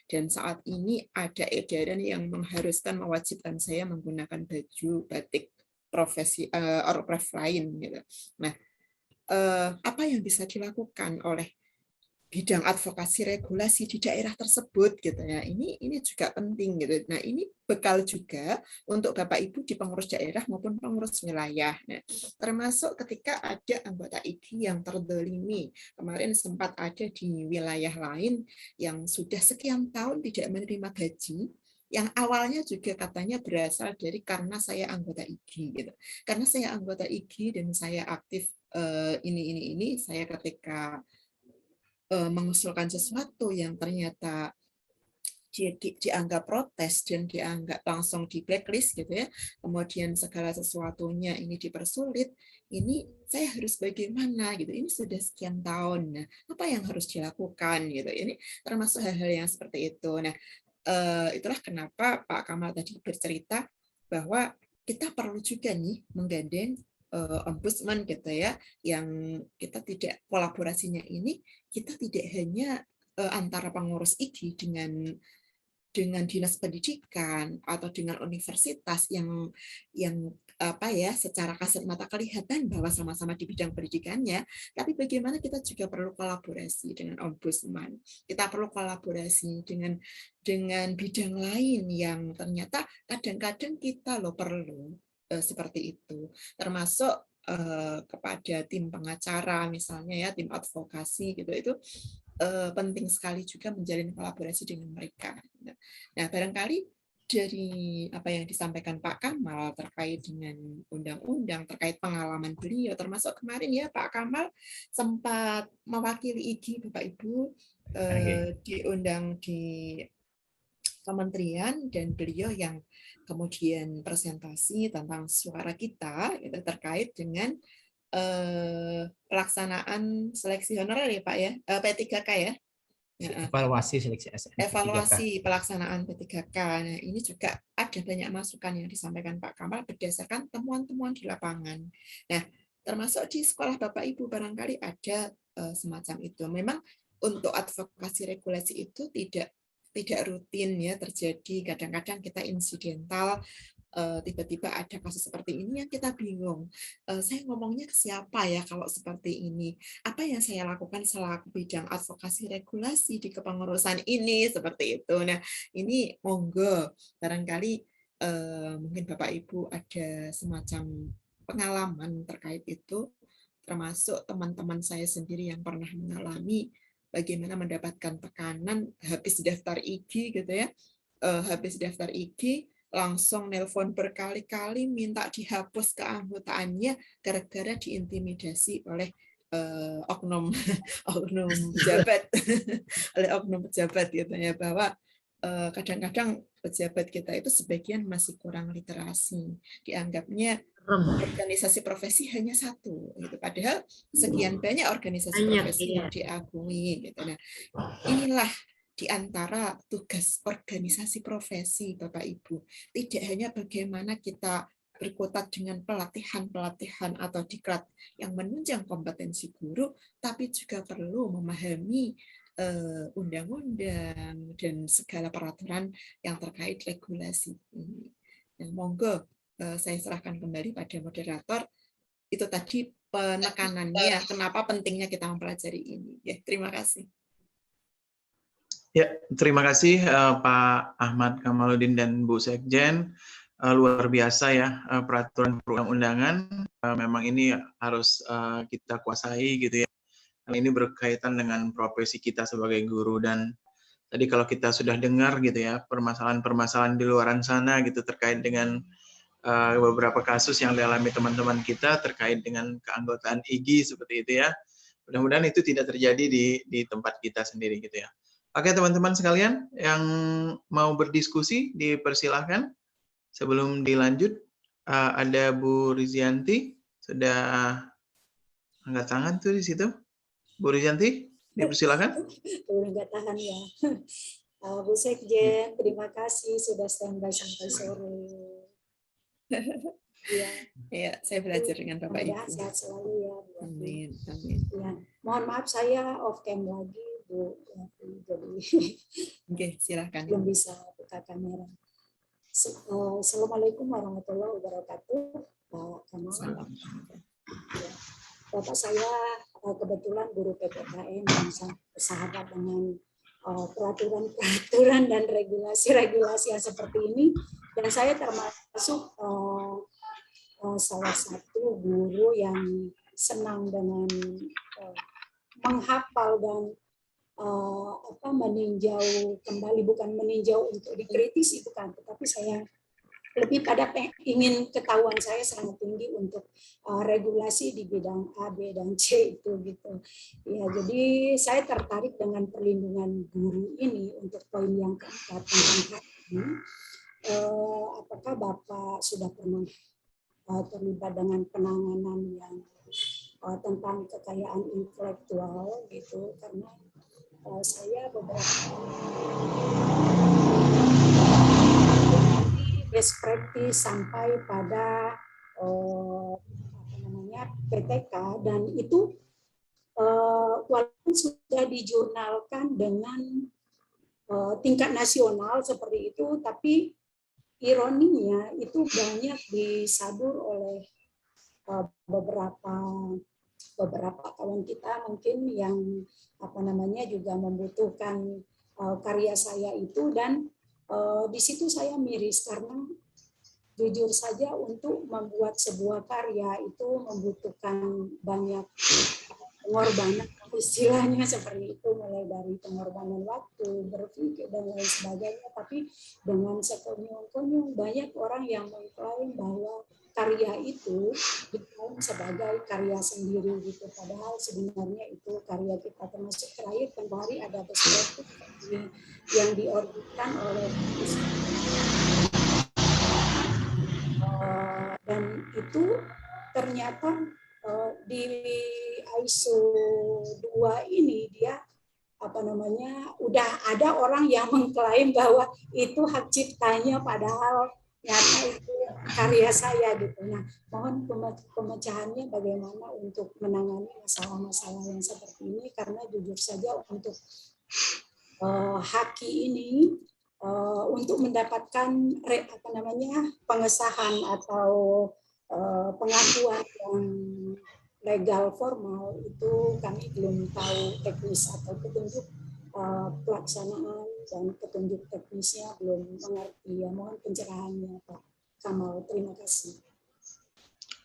dan saat ini ada edaran yang mengharuskan, mewajibkan saya menggunakan baju batik profesi orpref lain gitu. Nah, apa yang bisa dilakukan oleh bidang advokasi regulasi di daerah tersebut gitu ya, ini juga penting gitu. Nah, ini bekal juga untuk Bapak Ibu di pengurus daerah maupun pengurus wilayah. Nah, termasuk ketika ada anggota IGI yang terdolimi, kemarin sempat ada di wilayah lain yang sudah sekian tahun tidak menerima gaji, yang awalnya juga katanya berasal dari karena saya anggota IGI gitu. Karena saya anggota IGI dan saya aktif ini saya ketika mengusulkan sesuatu yang ternyata dianggap protes dan dianggap langsung di blacklist gitu ya, kemudian segala sesuatunya ini dipersulit, ini saya harus bagaimana gitu, ini sudah sekian tahun, nah apa yang harus dilakukan gitu, ini termasuk hal-hal yang seperti itu. Nah, itulah kenapa Pak Kamal tadi bercerita bahwa kita perlu juga nih menggandeng ombudsman gitu ya, yang kita tidak, kolaborasinya ini kita tidak hanya antara pengurus IGI dengan dinas pendidikan atau dengan universitas yang apa ya, secara kasat mata kelihatan bahwa sama-sama di bidang pendidikannya, tapi bagaimana kita juga perlu kolaborasi dengan ombudsman, kita perlu kolaborasi dengan bidang lain yang ternyata kadang-kadang kita perlu seperti itu, termasuk kepada tim pengacara misalnya ya, tim advokasi gitu, itu penting sekali juga menjalin kolaborasi dengan mereka. Nah, barangkali dari apa yang disampaikan Pak Kamal terkait dengan undang-undang, terkait pengalaman beliau, termasuk kemarin ya Pak Kamal sempat mewakili IGI Bapak Ibu diundang di kementerian, dan beliau yang kemudian presentasi tentang suara kita gitu, terkait dengan pelaksanaan seleksi honorer ya Pak ya, P3K ya. Evaluasi seleksi ASN. Evaluasi pelaksanaan P3K. Nah, ini juga ada banyak masukan yang disampaikan Pak Kamal berdasarkan temuan-temuan di lapangan. Nah, termasuk di sekolah Bapak Ibu barangkali ada semacam itu. Memang untuk advokasi regulasi itu tidak rutin ya terjadi, kadang-kadang kita insidental, tiba-tiba ada kasus seperti ini yang kita bingung, saya ngomongnya ke siapa ya kalau seperti ini, apa yang saya lakukan selaku bidang advokasi regulasi di kepengurusan ini, seperti itu. Nah, ini monggo barangkali mungkin Bapak Ibu ada semacam pengalaman terkait itu, termasuk teman-teman saya sendiri yang pernah mengalami bagaimana mendapatkan tekanan habis daftar IGI gitu ya, habis daftar IGI langsung nelpon berkali-kali minta dihapus keanggotaannya gara-gara diintimidasi oleh oknum pejabat oleh oknum pejabat gitu ya, bahwa kadang-kadang pejabat kita itu sebagian masih kurang literasi, dianggapnya organisasi profesi hanya satu gitu, padahal sekian banyak organisasi profesi yang diakui gitu. Nah, inilah di antara tugas organisasi profesi Bapak Ibu, tidak hanya bagaimana kita berkutat dengan pelatihan-pelatihan atau diklat yang menunjang kompetensi guru, tapi juga perlu memahami undang-undang dan segala peraturan yang terkait regulasi ini. Nah, monggo saya serahkan kembali pada moderator. Itu tadi penekanannya, kenapa pentingnya kita mempelajari ini. Ya, terima kasih. Ya, terima kasih Pak Ahmad Kamaludin dan Bu Sekjen. Luar biasa ya peraturan perundang-undangan. Memang ini harus kita kuasai gitu ya. Ini berkaitan dengan profesi kita sebagai guru, dan tadi kalau kita sudah dengar gitu ya permasalahan-permasalahan di luaran sana gitu terkait dengan beberapa kasus yang dialami teman-teman kita terkait dengan keanggotaan IGI seperti itu ya. Mudah-mudahan itu tidak terjadi di tempat kita sendiri gitu ya. Oke teman-teman sekalian yang mau berdiskusi dipersilahkan. Sebelum dilanjut ada Bu Rizianti sudah angkat tangan tuh di situ. Bu Rijanti, dipersilakan. Udah nggak tahan ya. Bu Sekjen, terima kasih sudah standby sampai sore. Ya, Ya, saya belajar dengan Bapak mudah-mudahan Ibu. sehat selalu ya. Bu Yati. Amin, amin. Ya, mohon maaf saya off cam lagi, Bu Yati. Jadi Oke, silakan. belum bisa buka kamera. Assalamualaikum warahmatullahi wabarakatuh, Pak Kamal. Ya. Bapak saya kebetulan guru PPKN yang sangat bersahabat dengan peraturan-peraturan dan regulasi-regulasi yang seperti ini, dan saya termasuk salah satu guru yang senang dengan menghafal dan meninjau kembali, bukan meninjau untuk dikritisi, bukan, tetapi saya lebih pada ingin ketahuan saya sangat tinggi untuk regulasi di bidang A, B, dan C itu gitu. Ya, jadi saya tertarik dengan perlindungan guru ini untuk poin yang keempat tentang hak ini. Apakah Bapak sudah pernah terlibat dengan penanganan yang tentang kekayaan intelektual gitu? Karena saya beberapa best practice sampai pada PTK, dan itu walaupun sudah dijurnalkan dengan tingkat nasional seperti itu, tapi ironinya itu banyak disadur oleh beberapa kawan kita mungkin yang juga membutuhkan karya saya itu, dan di situ saya miris karena jujur saja untuk membuat sebuah karya itu membutuhkan banyak pengorbanan, istilahnya seperti itu, mulai dari pengorbanan waktu, berpikir dan lain sebagainya. Tapi dengan sekonyong-konyong banyak orang yang mengklaim bahwa karya itu diklaim sebagai karya sendiri gitu, padahal sebenarnya itu karya kita. Termasuk terakhir tempoh hari ada sesuatu yang diorbitkan oleh dan itu ternyata di ISO 2 ini dia udah ada orang yang mengklaim bahwa itu hak ciptanya, padahal nyata itu karya saya gitu. Nah, mohon pemecahannya bagaimana untuk menangani masalah-masalah yang seperti ini, karena jujur saja untuk haki ini untuk mendapatkan pengesahan atau pengakuan yang legal formal itu kami belum tahu teknis atau petunjuk pelaksanaan dan petunjuk teknisnya belum mengerti ya. Mohon pencerahannya Pak Kamal. Terima kasih.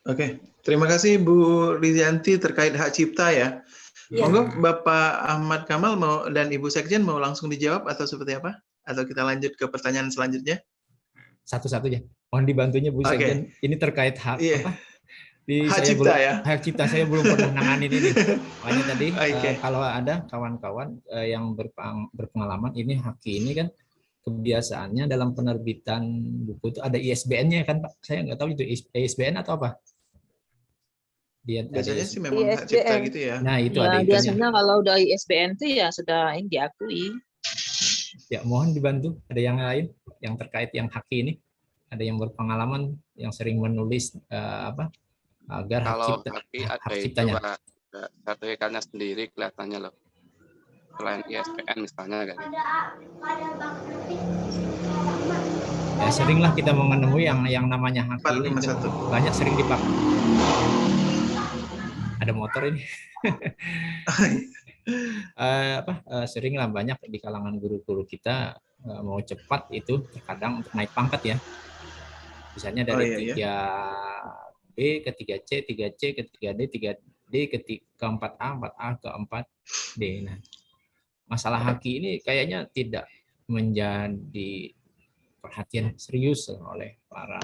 Oke, terima kasih Bu Rizianti terkait hak cipta ya. Monggo Bapak Ahmad Kamal dan Ibu Sekjen mau langsung dijawab atau seperti apa? Atau kita lanjut ke pertanyaan selanjutnya? Satu-satu ya. Mohon dibantunya Bu Sekjen. Ini terkait hak apa? Hak cipta ya. Hak cipta saya belum pernah nanganin ini. Makanya tadi kalau ada kawan-kawan yang berpengalaman, ini haki ini kan kebiasaannya dalam penerbitan buku itu ada ISBN-nya kan Pak? Saya nggak tahu itu ISBN atau apa. Biasanya sih memang hak cipta gitu ya. Nah itu ya, ada biasanya kalau udah ISBN itu ya sudah ini diakui. Ya mohon dibantu. Ada yang lain yang terkait yang haki ini? Ada yang berpengalaman yang sering menulis agar kalau hak ciptanya. sertifikatnya sendiri kelihatannya loh. Selain ISBN misalnya kan. Ya seringlah kita menemui yang namanya haki ini banyak sering dipakai. Ada motor ini. Seringlah banyak di kalangan guru-guru kita mau cepat itu terkadang untuk naik pangkat ya. Misalnya dari 3B ke 3C, 3C ke 3D, 3D ke 4A, 4A ke 4D. Nah, masalah haki ini kayaknya tidak menjadi perhatian serius oleh para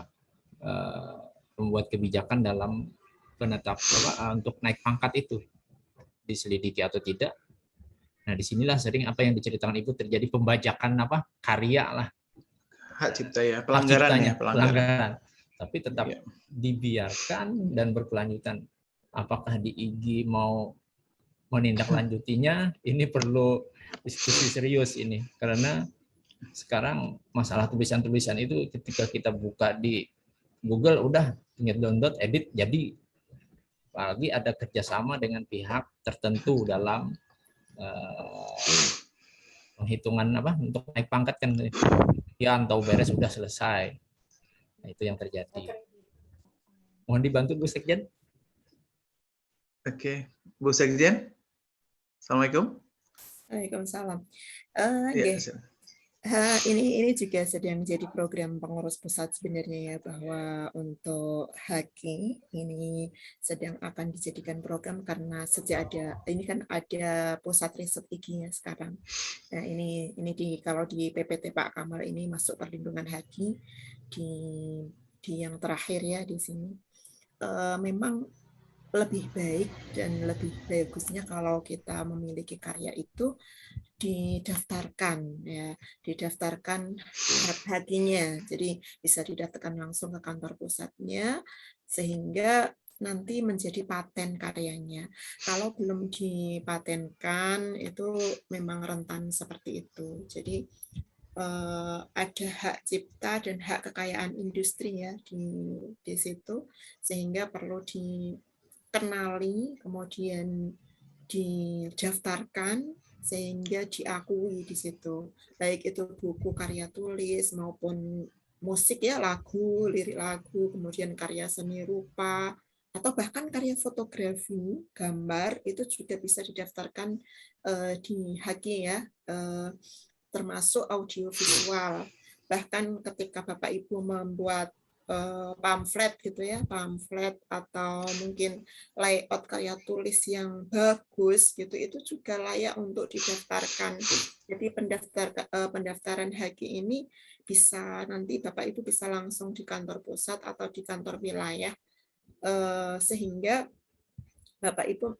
pembuat kebijakan dalam penetap untuk naik pangkat itu, diselidiki atau tidak. Nah, disinilah sering apa yang diceritakan Ibu terjadi pembajakan karya lah. Hak cipta ya, pelanggaran. Tapi tetap dibiarkan dan berkelanjutan. Apakah di IG mau menindaklanjutinya ini perlu diskusi serius ini, karena sekarang masalah tulisan-tulisan itu ketika kita buka di Google udah tinggal download, edit, jadi. Apalagi ada kerjasama dengan pihak tertentu dalam penghitungan untuk naik pangkat kan, ya tahu beres sudah selesai. Nah, itu yang terjadi. Mohon dibantu Bu Sekjen. Oke, Bu Sekjen. Assalamualaikum. Waalaikumsalam. Ya, Ini juga sedang jadi program pengurus pusat sebenarnya ya, bahwa untuk HG ini sedang akan dijadikan program karena sejak ini kan ada pusat riset IG-nya sekarang. Nah, ini kalau di PPT Pak Kamal ini masuk perlindungan HG di yang terakhir ya di sini. Memang lebih baik dan lebih bagusnya kalau kita memiliki karya itu didaftarkan ya, didaftarkan hatinya. Jadi bisa didaftarkan langsung ke kantor pusatnya sehingga nanti menjadi paten karyanya. Kalau belum dipatenkan itu memang rentan seperti itu. Jadi ada hak cipta dan hak kekayaan industri ya di situ, sehingga perlu dikenali kemudian didaftarkan sehingga diakui di situ, baik itu buku karya tulis maupun musik ya, lagu, lirik lagu, kemudian karya seni rupa atau bahkan karya fotografi, gambar itu juga bisa didaftarkan di HG ya, termasuk audiovisual. Bahkan ketika Bapak Ibu membuat pamflet gitu ya, pamflet atau mungkin layout karya tulis yang bagus gitu, itu juga layak untuk didaftarkan. Jadi pendaftaran HG ini bisa nanti Bapak Ibu bisa langsung di kantor pusat atau di kantor wilayah, sehingga Bapak Ibu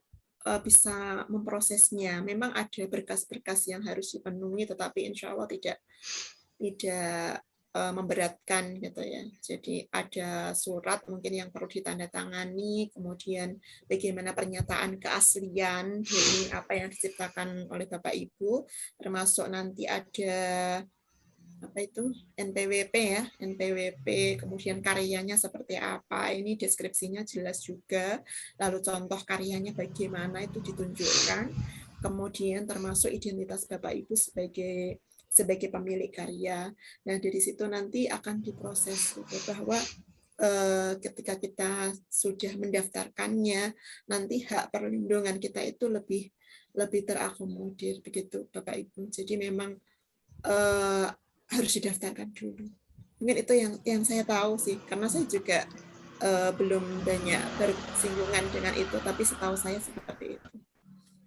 bisa memprosesnya. Memang ada berkas-berkas yang harus dipenuhi, tetapi insya Allah tidak memberatkan gitu ya. Jadi ada surat mungkin yang perlu ditandatangani, kemudian bagaimana pernyataan keaslian dari apa yang diciptakan oleh Bapak Ibu, termasuk nanti ada NPWP ya, NPWP, kemudian karyanya seperti apa, ini deskripsinya jelas juga, lalu contoh karyanya bagaimana itu ditunjukkan, kemudian termasuk identitas Bapak Ibu sebagai pemilik karya. Nah, dari situ nanti akan diproses gitu, bahwa ketika kita sudah mendaftarkannya, nanti hak perlindungan kita itu lebih terakomodir begitu Bapak Ibu. Jadi memang harus didaftarkan dulu. Mungkin itu yang saya tahu sih, karena saya juga belum banyak bersinggungan dengan itu, tapi setahu saya seperti itu.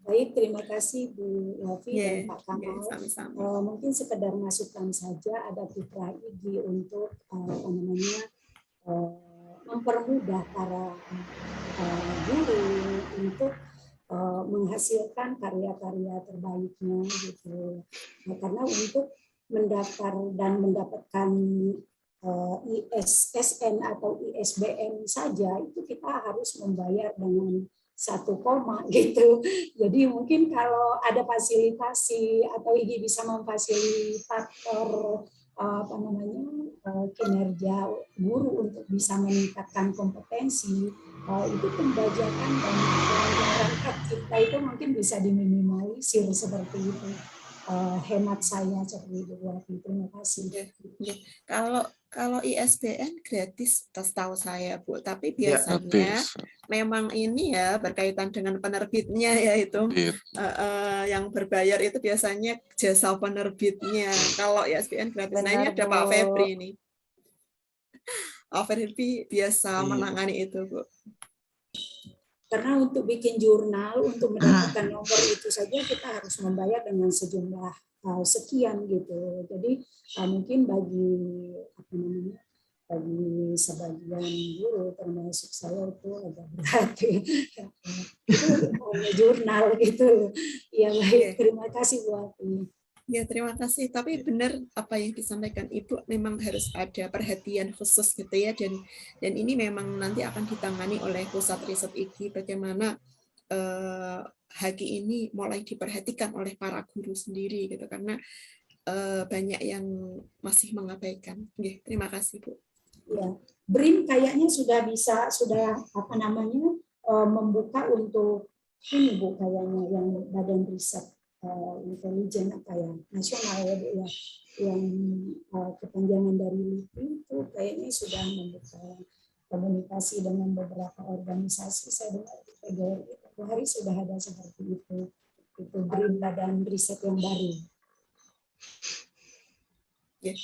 Baik, terima kasih Bu Wafi dan Pak Kamal. Sama-sama. Mungkin sekedar masukan saja, ada Putra IG untuk mempermudah para guru untuk menghasilkan karya-karya terbaiknya gitu. Nah, karena untuk mendaftar dan mendapatkan ISSN atau ISBN saja itu kita harus membayar dengan 1 koma gitu. Jadi mungkin kalau ada fasilitasi atau IG bisa memfasilitator kinerja guru untuk bisa meningkatkan kompetensi, itu pembajakan dan pelanggaran hak cipta itu mungkin bisa diminimalisir seperti itu. Hemat saya seperti itu. Terima kasih. Kalau ISBN gratis, setahu saya Bu, tapi biasanya memang ini ya berkaitan dengan penerbitnya ya itu yang berbayar itu biasanya jasa penerbitnya. Kalau ISBN gratis, nah ini ada Pak Febri ini. Pak Febri biasa menangani itu Bu. Karena untuk bikin jurnal, untuk mendapatkan nomor itu saja kita harus membayar dengan sejumlah sekian gitu. Jadi mungkin bagi sebagian guru termasuk saya itu agak berat. Itu hanya jurnal gitu. Ya baik, terima kasih Bu Wafi. Ya, terima kasih. Tapi benar apa yang disampaikan Ibu, memang harus ada perhatian khusus gitu ya, dan ini memang nanti akan ditangani oleh pusat riset IG bagaimana HG ini mulai diperhatikan oleh para guru sendiri gitu, karena banyak yang masih mengabaikan. Oke, terima kasih Bu. Ya, BRIN kayaknya sudah apa namanya membuka untuk ini Bu, kayaknya yang badan riset intelijen apa ya nasional ya Bu ya, yang kepanjangan dari LIPI itu kayaknya sudah membuka komunikasi dengan beberapa organisasi. Saya dengar di PGRI hari sudah ada seperti itu BRIN, badan riset yang baru. Ya.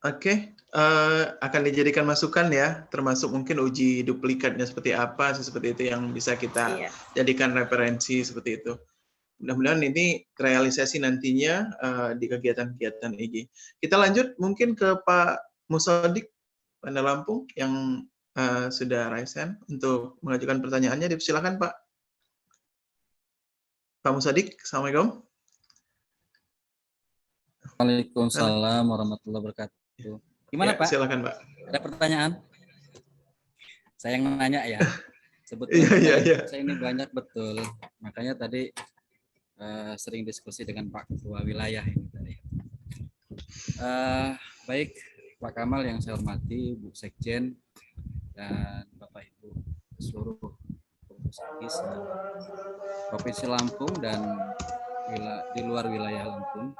Oke, akan dijadikan masukan ya, termasuk mungkin uji duplikatnya seperti apa, seperti itu yang bisa kita jadikan referensi seperti itu. Mudah-mudahan ini realisasi nantinya di kegiatan-kegiatan IG. Kita lanjut mungkin ke Pak Musodik Bandar Lampung yang sudah raise hand untuk mengajukan pertanyaannya. Silakan Pak. Pak Musodik, Assalamualaikum. Waalaikumsalam warahmatullahi wabarakatuh. Gimana ya, Pak? Silakan Pak. Ada pertanyaan? Saya yang nanya ya. Sebetulnya saya ini banyak betul. Makanya tadi sering diskusi dengan Pak Ketua Wilayah ini tadi. Baik Pak Kamal yang saya hormati, Bu Sekjen dan Bapak Ibu seluruh pengurus Provinsi Lampung dan di luar wilayah Lampung.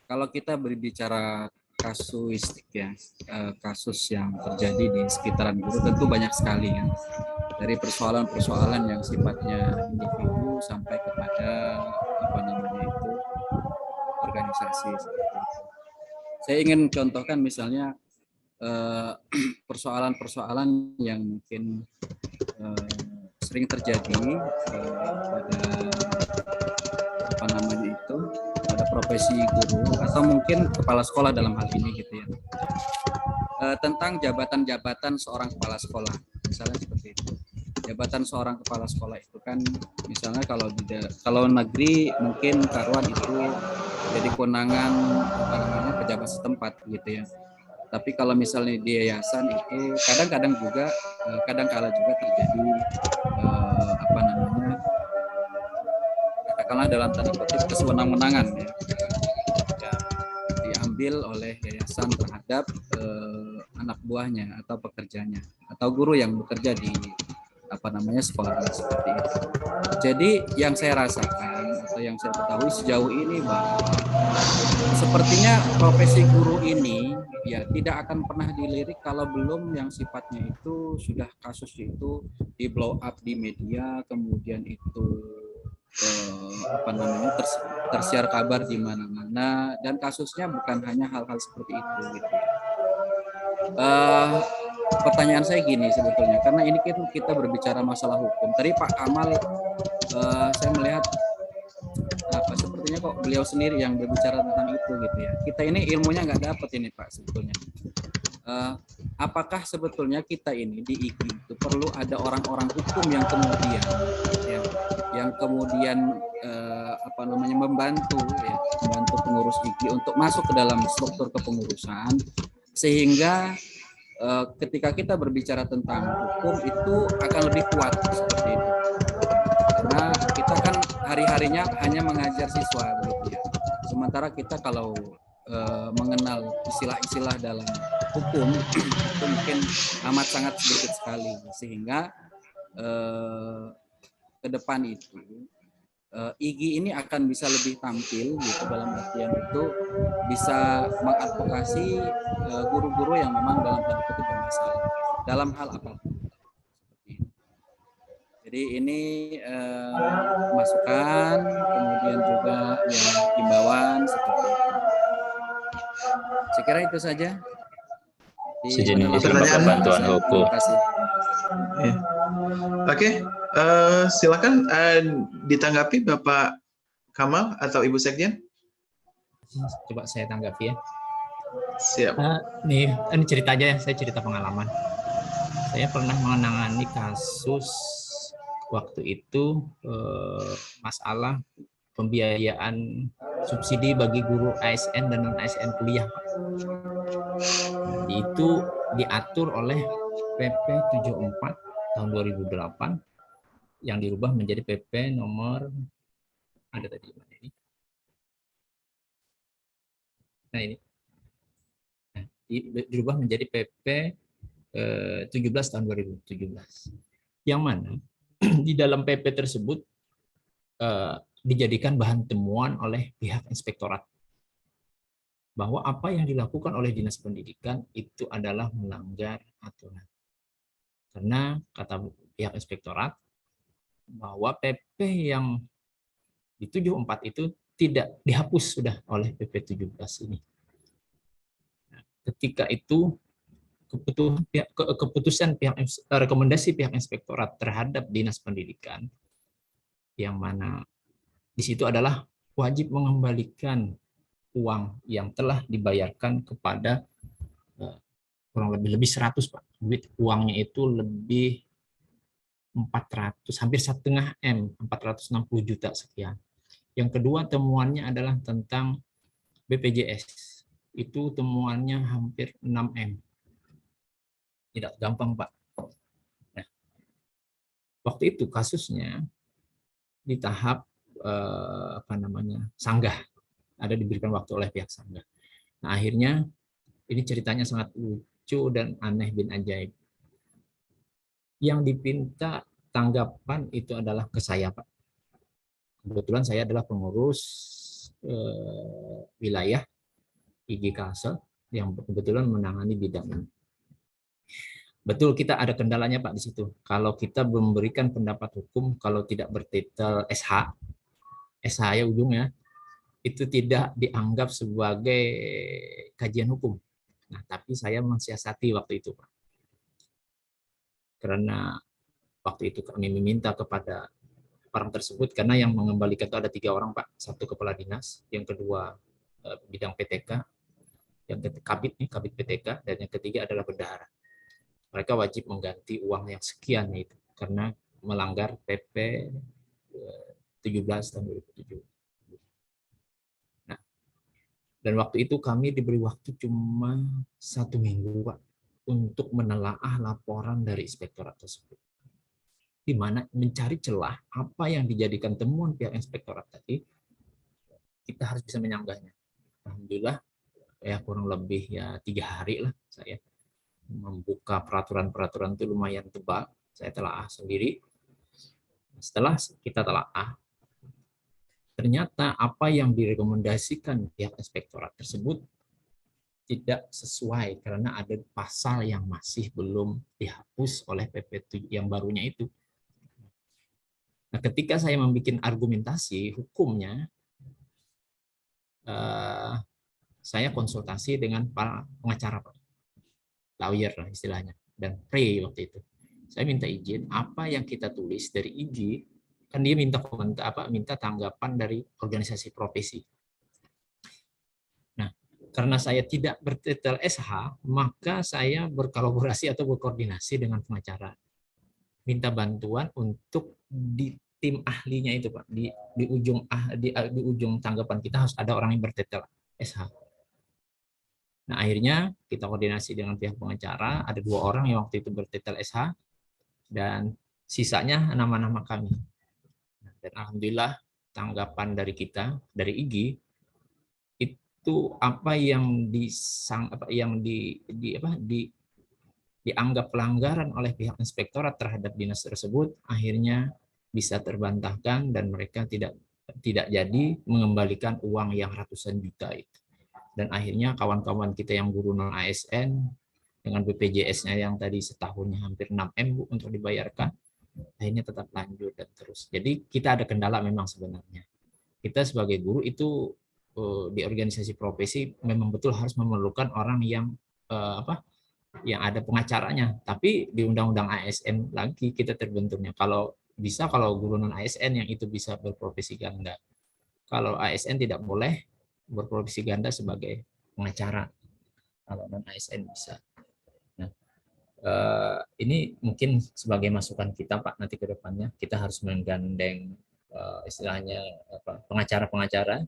Kalau kita berbicara kasuistik ya, kasus yang terjadi di sekitaran guru tentu banyak sekali ya. Dari persoalan-persoalan yang sifatnya individu sampai kepada organisasi seperti itu. Saya ingin contohkan misalnya persoalan-persoalan yang mungkin sering terjadi pada profesi guru atau mungkin kepala sekolah dalam hal ini gitu ya, tentang jabatan-jabatan seorang kepala sekolah misalnya seperti itu. Jabatan seorang kepala sekolah itu kan misalnya kalau negeri mungkin karuan itu jadi kewenangan pejabat setempat gitu ya. Tapi kalau misalnya di yayasan itu kadang-kadang juga kadang-kala juga terjadi katakanlah dalam tanda kutip kesewenang-wenangan ya, diambil oleh yayasan terhadap anak buahnya atau pekerjanya atau guru yang bekerja di sekolah seperti itu. Jadi yang saya rasakan atau yang saya ketahui sejauh ini bahwa sepertinya profesi guru ini ya tidak akan pernah dilirik kalau belum yang sifatnya itu sudah kasus itu di blow up di media, kemudian itu tersiar kabar di mana-mana dan kasusnya bukan hanya hal-hal seperti itu gitu. Pertanyaan saya gini sebetulnya, karena ini kita berbicara masalah hukum. Tadi Pak Kamal saya melihat sepertinya kok beliau sendiri yang berbicara tentang itu gitu ya. Kita ini ilmunya nggak dapat ini Pak sebetulnya. Apakah sebetulnya kita ini di IG itu perlu ada orang-orang hukum yang kemudian membantu pengurus IG untuk masuk ke dalam struktur kepengurusan sehingga ketika kita berbicara tentang hukum itu akan lebih kuat seperti itu. Karena kita kan hari-harinya hanya mengajar siswa begitu ya. Sementara kita kalau mengenal istilah-istilah dalam hukum itu mungkin amat sangat sedikit sekali, sehingga ke depan itu IG ini akan bisa lebih tampil gitu, dalam artian itu bisa mengadvokasi guru-guru yang memang dalam tanda kutip bermasalah dalam hal apapun. Jadi ini masukan, kemudian juga yang himbauan seperti itu. Saya kira itu saja. Sejenis bantuan hukum. Terima kasih. Oke, silakan ditanggapi Bapak Kamal atau Ibu Sekjen. Coba saya tanggapi ya. Siap. Ini cerita aja ya, saya cerita pengalaman. Saya pernah menangani kasus waktu itu masalah pembiayaan subsidi bagi guru ASN dan non-ASN kuliah, Pak. Itu diatur oleh PP 74 tahun 2008 yang dirubah menjadi PP nomor ada tadi ini. Nah ini. Nah, dirubah menjadi PP 17 tahun 2017. Yang mana di dalam PP tersebut dijadikan bahan temuan oleh pihak inspektorat bahwa apa yang dilakukan oleh Dinas Pendidikan itu adalah melanggar aturan. Karena kata pihak inspektorat bahwa PP yang di 74 itu tidak dihapus sudah oleh PP 17 ini. Nah, ketika itu keputusan rekomendasi pihak inspektorat terhadap Dinas Pendidikan yang mana di situ adalah wajib mengembalikan uang yang telah dibayarkan kepada kurang lebih 100 Pak. Duit uangnya itu lebih 400, hampir 1,5 M, 460 juta sekian. Yang kedua temuannya adalah tentang BPJS. Itu temuannya hampir 6 M. Tidak gampang Pak. Nah, waktu itu kasusnya di tahap sanggah. Ada diberikan waktu oleh pihak sanggah. Nah, akhirnya ini ceritanya sangat lucu dan aneh bin ajaib. Yang dipinta tanggapan itu adalah ke saya, Pak. Kebetulan saya adalah pengurus wilayah IG Kalsel yang kebetulan menangani bidang ini. Betul kita ada kendalanya Pak di situ. Kalau kita memberikan pendapat hukum, kalau tidak bertitel SH ya ujungnya, itu tidak dianggap sebagai kajian hukum. Nah, tapi saya mensiasati waktu itu, Pak. Karena waktu itu kami meminta kepada orang tersebut, karena yang mengembalikan itu ada 3 orang, Pak. 1 kepala dinas, yang kedua bidang PTK, yang kabit PTK, dan yang ketiga adalah bendahara. Mereka wajib mengganti uang yang sekian itu, karena melanggar PP 17 tahun 2007. Dan waktu itu kami diberi waktu cuma 1 minggu, Pak, untuk menelaah laporan dari inspektorat tersebut. Di mana mencari celah apa yang dijadikan temuan pihak inspektorat tadi, kita harus bisa menyanggahnya. Alhamdulillah, ya kurang lebih ya 3 hari lah saya membuka peraturan-peraturan itu lumayan tebal. Saya telaah sendiri. Setelah kita telaah, ternyata apa yang direkomendasikan pihak inspektorat tersebut tidak sesuai karena ada pasal yang masih belum dihapus oleh PP yang barunya itu. Nah, ketika saya membuat argumentasi hukumnya, saya konsultasi dengan para pengacara, lawyer lah istilahnya, dan pre waktu itu. Saya minta izin apa yang kita tulis dari IG, kan dia minta komentar minta tanggapan dari organisasi profesi. Nah, karena saya tidak bertitel SH, maka saya berkolaborasi atau berkoordinasi dengan pengacara. Minta bantuan untuk di tim ahlinya itu, Pak. Di ujung tanggapan kita harus ada orang yang bertitel SH. Nah, akhirnya kita koordinasi dengan pihak pengacara, ada 2 orang yang waktu itu bertitel SH, dan sisanya nama-nama kami. Dan alhamdulillah tanggapan dari kita, dari IG, itu apa yang dianggap pelanggaran oleh pihak inspektorat terhadap dinas tersebut, akhirnya bisa terbantahkan dan mereka tidak jadi mengembalikan uang yang ratusan juta itu. Dan akhirnya kawan-kawan kita yang guru non ASN dengan BPJS-nya yang tadi setahunnya hampir 6 M Bu untuk dibayarkan, akhirnya tetap lanjut dan terus. Jadi kita ada kendala memang sebenarnya. Kita sebagai guru itu di organisasi profesi memang betul harus memerlukan orang yang yang ada pengacaranya. Tapi di Undang-Undang ASN lagi kita terbenturnya. Kalau bisa, kalau guru non ASN yang itu bisa berprofesi ganda. Kalau ASN tidak boleh berprofesi ganda sebagai pengacara. Kalau non ASN bisa. Nah, ini mungkin sebagai masukan kita Pak, nanti ke depannya kita harus menggandeng istilahnya pengacara-pengacara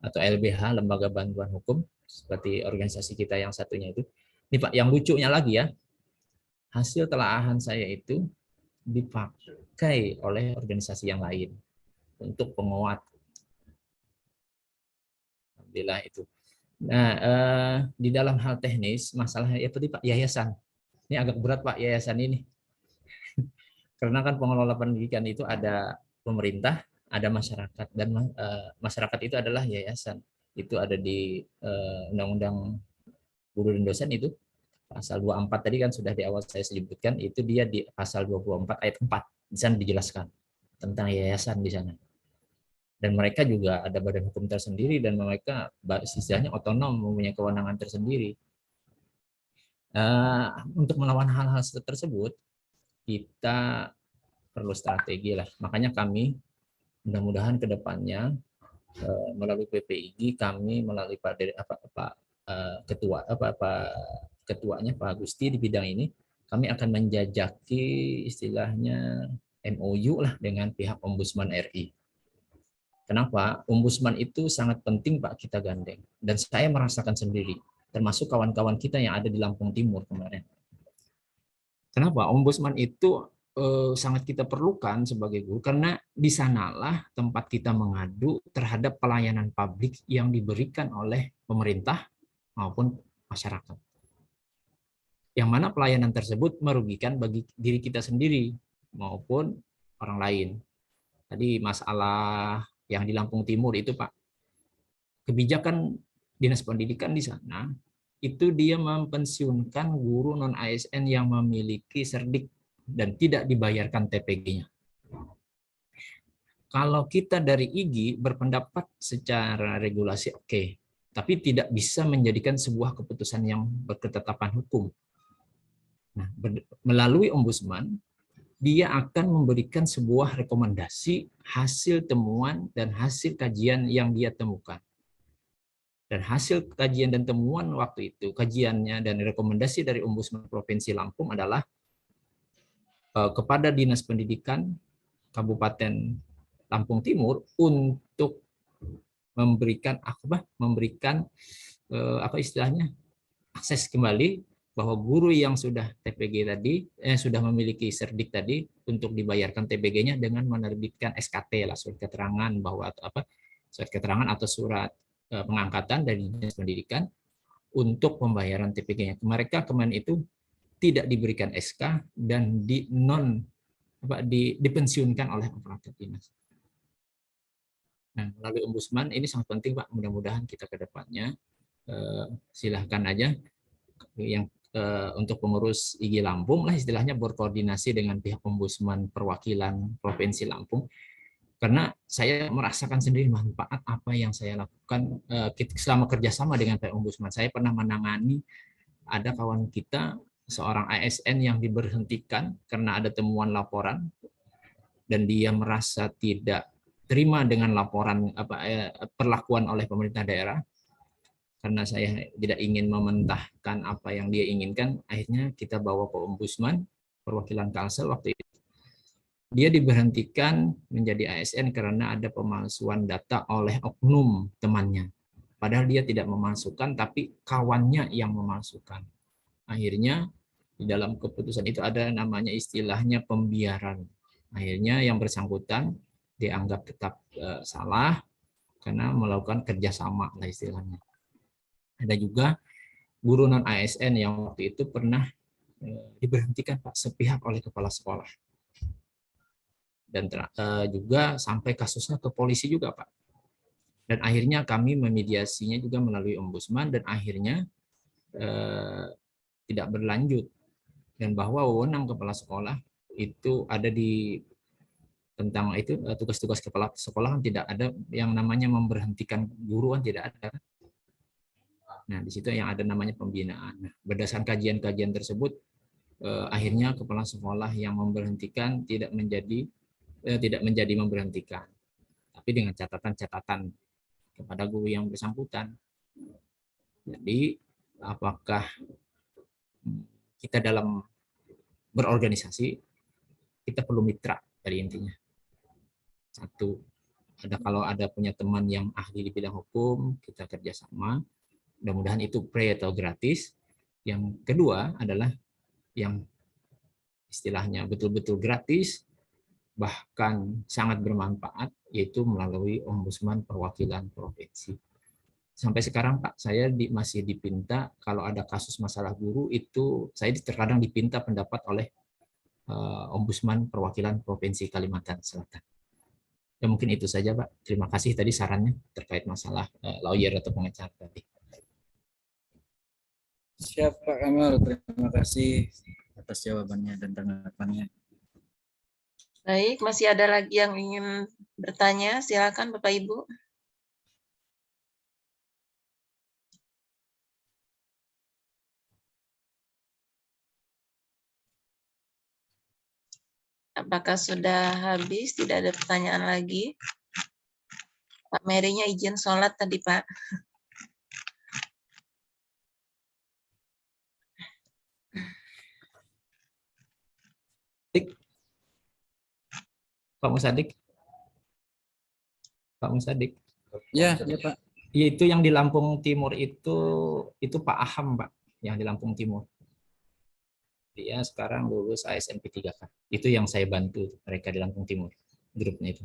atau LBH, Lembaga Bantuan Hukum, seperti organisasi kita yang satunya itu, Ini Pak, yang lucunya lagi ya, hasil telaahan saya itu dipakai oleh organisasi yang lain untuk penguat. Alhamdulillah itu. Nah, di dalam hal teknis, masalahnya ya Pak, yayasan. Ini agak berat Pak, yayasan ini. Karena kan pengelola pendidikan itu ada pemerintah, ada masyarakat, dan masyarakat itu adalah yayasan. Itu ada di Undang-Undang Guru dan Dosen itu, pasal 24 tadi kan sudah di awal saya sebutkan, itu dia di pasal 24 ayat 4, di sana dijelaskan tentang yayasan di sana. Dan mereka juga ada badan hukum tersendiri dan mereka istilahnya otonom, mempunyai kewenangan tersendiri. Untuk melawan hal-hal tersebut, kita perlu strategi lah. Makanya kami mudah-mudahan ke depannya melalui PPIG, kami melalui ketuanya Pak Agusti di bidang ini, kami akan menjajaki istilahnya MOU lah dengan pihak Ombudsman RI. Kenapa? Ombudsman itu sangat penting Pak kita gandeng. Dan saya merasakan sendiri, termasuk kawan-kawan kita yang ada di Lampung Timur kemarin. Kenapa? Ombudsman itu sangat kita perlukan sebagai guru, karena di sanalah tempat kita mengadu terhadap pelayanan publik yang diberikan oleh pemerintah maupun masyarakat. Yang mana pelayanan tersebut merugikan bagi diri kita sendiri maupun orang lain. Tadi masalah yang di Lampung Timur itu Pak, kebijakan Dinas Pendidikan di sana itu dia mempensiunkan guru non-ASN yang memiliki serdik dan tidak dibayarkan TPG-nya. Kalau kita dari IGI berpendapat secara regulasi oke, tapi tidak bisa menjadikan sebuah keputusan yang berketetapan hukum. Nah, melalui Ombudsman, dia akan memberikan sebuah rekomendasi hasil temuan dan hasil kajian yang dia temukan. Dan hasil kajian dan temuan waktu itu, kajiannya dan rekomendasi dari Ombudsman Provinsi Lampung adalah kepada Dinas Pendidikan Kabupaten Lampung Timur untuk memberikan akses kembali bahwa guru yang sudah TPG tadi sudah memiliki serdik tadi untuk dibayarkan TPG-nya dengan menerbitkan SKT lah, surat keterangan bahwa surat keterangan atau surat pengangkatan dari Dinas Pendidikan untuk pembayaran TPG-nya. Mereka kemarin itu tidak diberikan SK dan dipensiunkan oleh aparatur dinas. Nah, melalui Ombudsman ini sangat penting Pak. Mudah-mudahan kita ke depannya silahkan aja yang untuk pengurus IGI Lampung lah istilahnya berkoordinasi dengan pihak Ombudsman perwakilan Provinsi Lampung, karena saya merasakan sendiri manfaat apa yang saya lakukan selama kerjasama dengan pihak Ombudsman. Saya pernah menangani ada kawan kita seorang ASN yang diberhentikan karena ada temuan laporan dan dia merasa tidak terima dengan laporan perlakuan oleh pemerintah daerah. Karena saya tidak ingin mementahkan apa yang dia inginkan, akhirnya kita bawa ke Ombudsman perwakilan Kalsel waktu itu. Dia diberhentikan menjadi ASN karena ada pemalsuan data oleh oknum temannya. Padahal dia tidak memalsukan, tapi kawannya yang memalsukan. Akhirnya di dalam keputusan itu ada namanya istilahnya pembiaran. Akhirnya yang bersangkutan dianggap tetap salah karena melakukan kerjasama lah istilahnya. Ada juga guru non ASN yang waktu itu pernah diberhentikan Pak sepihak oleh kepala sekolah. Dan juga sampai kasusnya ke polisi juga Pak. Dan akhirnya kami memediasinya juga melalui Ombudsman dan akhirnya tidak berlanjut. Dan bahwa wewenang kepala sekolah itu ada di tentang itu tugas-tugas kepala sekolah kan tidak ada yang namanya memberhentikan guru kan tidak ada. Nah, di situ yang ada namanya pembinaan. Nah, berdasarkan kajian-kajian tersebut, akhirnya kepala sekolah yang memberhentikan tidak menjadi memberhentikan, tapi dengan catatan-catatan kepada guru yang bersangkutan. Jadi, apakah kita dalam berorganisasi, kita perlu mitra dari intinya. Satu, kalau ada punya teman yang ahli di bidang hukum, kita kerjasama. Mudah-mudahan itu free atau gratis. Yang kedua adalah yang istilahnya betul-betul gratis, bahkan sangat bermanfaat, yaitu melalui Ombudsman Perwakilan Provinsi. Sampai sekarang Pak, saya masih dipinta kalau ada kasus masalah guru itu, saya terkadang dipinta pendapat oleh Ombudsman Perwakilan Provinsi Kalimantan Selatan. Ya mungkin itu saja Pak. Terima kasih tadi sarannya terkait masalah lawyer atau pengacara tadi. Siap Pak Kamal, terima kasih atas jawabannya dan tanggapannya. Baik, masih ada lagi yang ingin bertanya? Silakan Bapak Ibu. Apakah sudah habis? Tidak ada pertanyaan lagi? Pak Mary-nya izin sholat tadi, Pak. Pak Musadik. Pak Musadik. Ya, ya Pak. Ya, itu yang di Lampung Timur itu Pak Aham, Pak, yang di Lampung Timur. Dia sekarang lulus ASNP 3K. Itu yang saya bantu mereka di Lampung Timur, grupnya itu.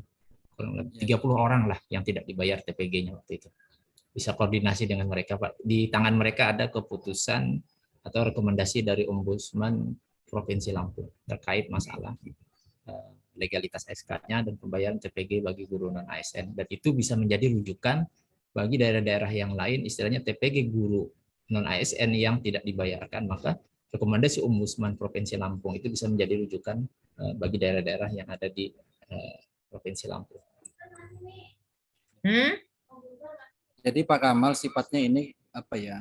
Kurang lebih 30 orang lah yang tidak dibayar TPG-nya waktu itu. Bisa koordinasi dengan mereka, Pak. Di tangan mereka ada keputusan atau rekomendasi dari Ombudsman Provinsi Lampung terkait masalah legalitas SK-nya dan pembayaran TPG bagi guru non-ASN. Dan itu bisa menjadi rujukan bagi daerah-daerah yang lain, istilahnya TPG guru non-ASN yang tidak dibayarkan, maka rekomendasi Ombudsman Provinsi Lampung itu bisa menjadi rujukan bagi daerah-daerah yang ada di Provinsi Lampung. Jadi Pak Kamal sifatnya ini apa ya?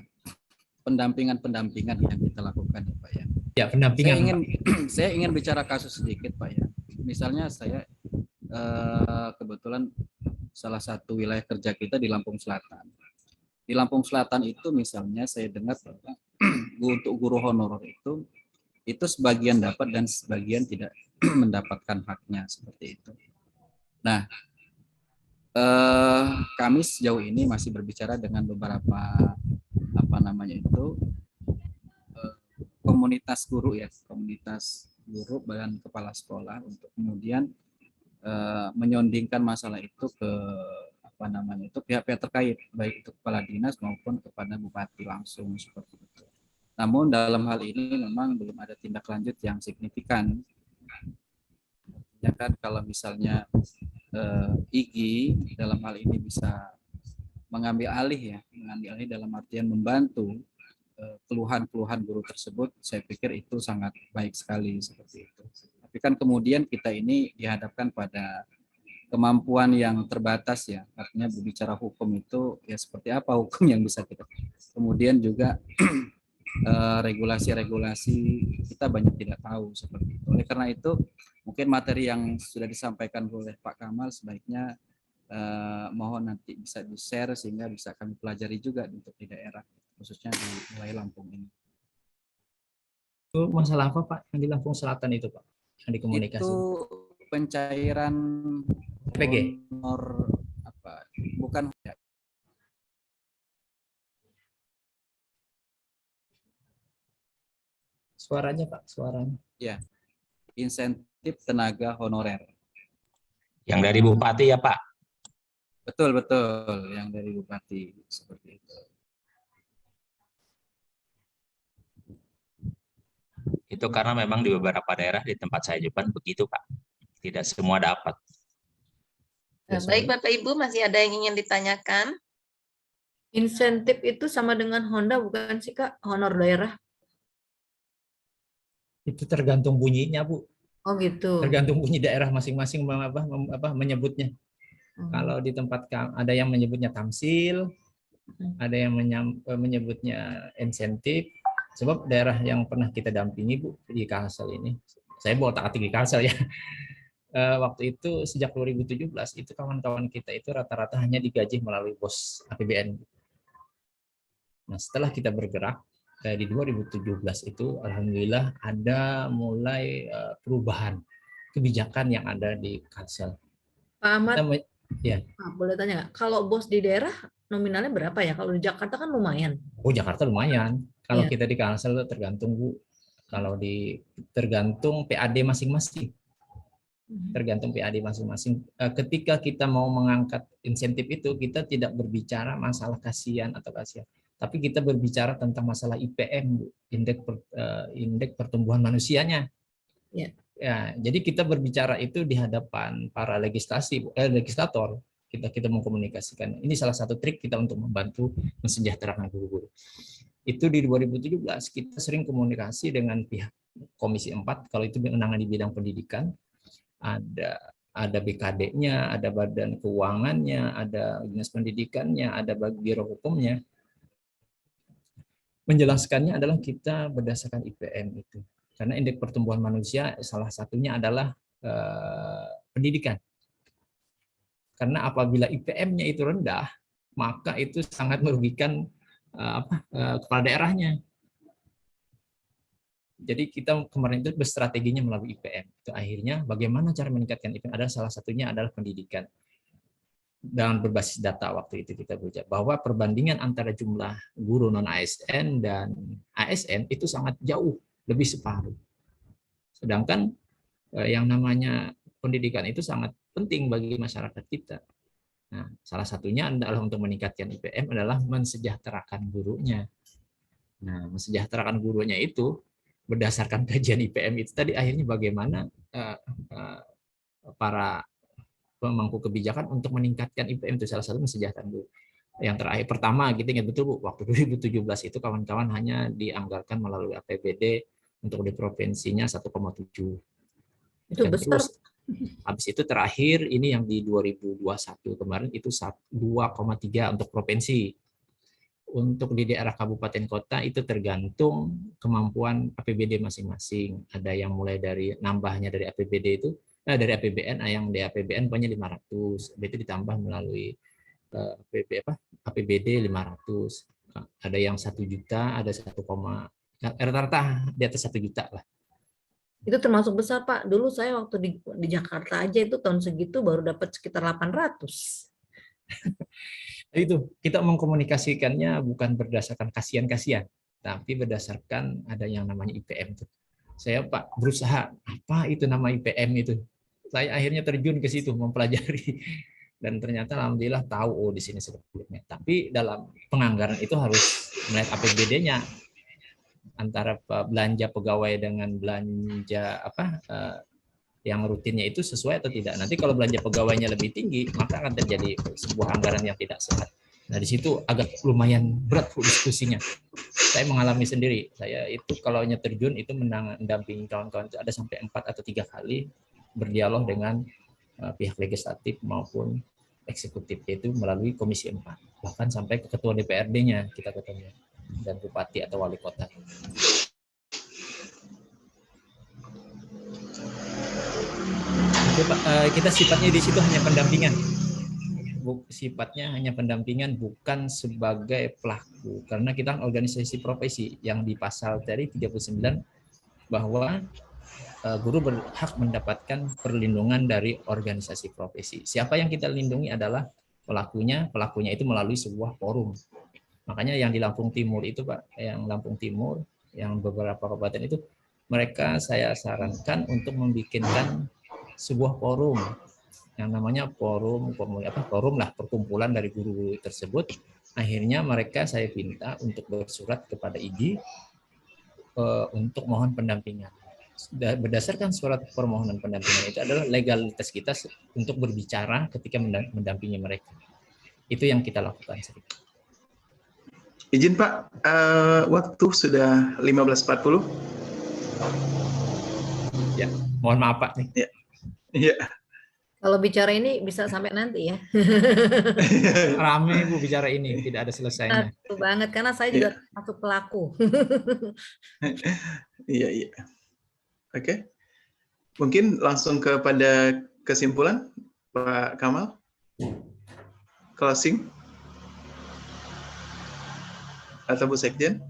Pendampingan yang kita lakukan ya Pak ya. Ya, pendampingan. Saya ingin bicara kasus sedikit Pak ya. Misalnya saya kebetulan salah satu wilayah kerja kita di Lampung Selatan. Di Lampung Selatan itu misalnya saya dengar bahwa untuk guru honorer itu sebagian dapat dan sebagian tidak mendapatkan haknya seperti itu. Nah, kami sejauh ini masih berbicara dengan beberapa komunitas guru ya, komunitas guru dan kepala sekolah untuk kemudian menyondingkan masalah itu ke pihak-pihak terkait, baik itu kepala dinas maupun kepada bupati langsung seperti itu. Namun dalam hal ini memang belum ada tindak lanjut yang signifikan. Ya kan, kalau misalnya IGI dalam hal ini bisa mengambil alih dalam artian membantu keluhan-keluhan guru tersebut, saya pikir itu sangat baik sekali seperti itu. Tapi kan kemudian kita ini dihadapkan pada kemampuan yang terbatas ya, artinya berbicara hukum itu ya seperti apa hukum yang bisa kita. Kemudian juga regulasi-regulasi kita banyak tidak tahu seperti itu. Oleh karena itu mungkin materi yang sudah disampaikan oleh Pak Kamal sebaiknya mohon nanti bisa di-share sehingga bisa kami pelajari juga untuk di daerah, khususnya di wilayah Lampung ini. Itu masalah apa Pak yang di Lampung Selatan itu Pak? Yang dikomunikasi? Itu pencairan PG. Honor bukan ya. Suaranya Pak, suaranya. Ya. Insentif tenaga honorer. Yang dari bupati ya Pak? Betul, yang dari bupati seperti itu. Itu karena memang di beberapa daerah di tempat saya juga begitu Pak. Tidak semua dapat. Baik Bapak Ibu, masih ada yang ingin ditanyakan? Insentif itu sama dengan Honda bukan sih Kak? Honor daerah? Itu tergantung bunyinya Bu. Oh gitu. Tergantung bunyi daerah masing-masing menyebutnya. Kalau di tempat ada yang menyebutnya tamsil, ada yang menyebutnya insentif. Sebab daerah yang pernah kita dampingi Bu di Kalsel ini, saya bawa tak di Kalsel ya. Waktu itu sejak 2017 itu kawan-kawan kita itu rata-rata hanya digaji melalui pos APBN. Nah setelah kita bergerak di 2017 itu alhamdulillah ada mulai perubahan kebijakan yang ada di Kalsel. Pak Ahmad, ya. Boleh tanya nggak? Kalau bos di daerah nominalnya berapa ya? Kalau di Jakarta kan lumayan. Oh Jakarta lumayan. Kalau Iya. kita di Kalsel tergantung Bu, kalau tergantung PAD masing-masing. Tergantung PAD masing-masing. Ketika kita mau mengangkat insentif itu, kita tidak berbicara masalah kasihan atau kasihan, tapi kita berbicara tentang masalah IPM, Bu, indeks pertumbuhan manusianya. Ya. Ya, jadi kita berbicara itu di hadapan para legislator. Kita mengkomunikasikan. Ini salah satu trik kita untuk membantu mensejahterakan guru-guru. Itu di 2017 kita sering komunikasi dengan pihak Komisi 4 kalau itu menangani bidang pendidikan. Ada BKD-nya, ada badan keuangannya, ada dinas pendidikannya, ada biro hukumnya. Menjelaskannya adalah kita berdasarkan IPM itu. Karena indeks pertumbuhan manusia salah satunya adalah pendidikan. Karena apabila IPM-nya itu rendah, maka itu sangat merugikan kepala daerahnya. Jadi kita kemarin itu berstrateginya melalui IPM. Itu akhirnya bagaimana cara meningkatkan IPM adalah salah satunya adalah pendidikan. Dan berbasis data waktu itu kita baca bahwa perbandingan antara jumlah guru non ASN dan ASN itu sangat jauh, lebih separuh. Sedangkan yang namanya pendidikan itu sangat penting bagi masyarakat kita. Nah, salah satunya adalah untuk meningkatkan IPM adalah mensejahterakan gurunya. Nah, mensejahterakan gurunya itu berdasarkan kajian IPM itu tadi akhirnya bagaimana para pemangku kebijakan untuk meningkatkan IPM itu salah satu mensejahterakan guru. Yang terakhir pertama kita ingat betul Bu, waktu 2017 itu kawan-kawan hanya dianggarkan melalui APBD untuk di provinsinya 1,7. Itu Dan besar. terus habis itu terakhir ini yang di 2021 kemarin itu 2,3 untuk provinsi. Untuk di daerah kabupaten kota itu tergantung kemampuan APBD masing-masing. Ada yang mulai dari nambahnya dari APBD itu dari APBN, yang di APBN punya 500, itu ditambah melalui APBD 500. Ada yang 1 juta, ada 1, rata-rata di atas 1 juta lah. Itu termasuk besar Pak. Dulu saya waktu di Jakarta aja itu tahun segitu baru dapat sekitar 800. Itu kita mengkomunikasikannya bukan berdasarkan kasihan-kasihan, tapi berdasarkan ada yang namanya IPM itu. Saya Pak berusaha apa itu nama IPM itu. Saya akhirnya terjun ke situ mempelajari dan ternyata alhamdulillah tahu di sini sebetulnya. Tapi dalam penganggaran itu harus melihat APBD-nya antara belanja pegawai dengan belanja yang rutinnya itu sesuai atau tidak. Nanti kalau belanja pegawainya lebih tinggi, maka akan terjadi sebuah anggaran yang tidak sehat. Nah, di situ agak lumayan berat diskusinya. Saya mengalami sendiri. Saya itu kalau terjun itu mendampingi kawan-kawan itu ada sampai 4 atau 3 kali berdialog dengan pihak legislatif maupun eksekutif, yaitu melalui Komisi 4. Bahkan sampai ke ketua DPRD-nya kita ketemu dan bupati atau wali kota. Kita sifatnya di situ hanya pendampingan. Sifatnya hanya pendampingan, bukan sebagai pelaku. Karena kita organisasi profesi yang di pasal tadi 39 bahwa guru berhak mendapatkan perlindungan dari organisasi profesi. Siapa yang kita lindungi adalah pelakunya. Pelakunya itu melalui sebuah forum. Makanya yang di Lampung Timur itu Pak, yang Lampung Timur, yang beberapa kabupaten itu, mereka saya sarankan untuk membikinkan sebuah forum yang namanya forum lah, perkumpulan dari guru-guru tersebut. Akhirnya mereka saya minta untuk bersurat kepada IGI untuk mohon pendampingan. Berdasarkan surat permohonan pendampingan itu adalah legalitas kita untuk berbicara ketika mendampingi mereka. Itu yang kita lakukan. Izin Pak, waktu sudah 15.40. Ya, mohon maaf Pak nih. Ya. Iya. Kalau bicara ini bisa sampai nanti ya. Rame Bu bicara ini, tidak ada selesainya. Betul banget, karena saya juga masuk pelaku. Iya. Oke. Mungkin langsung kepada kesimpulan Pak Kamal. Closing. Atau Bu Sekjen.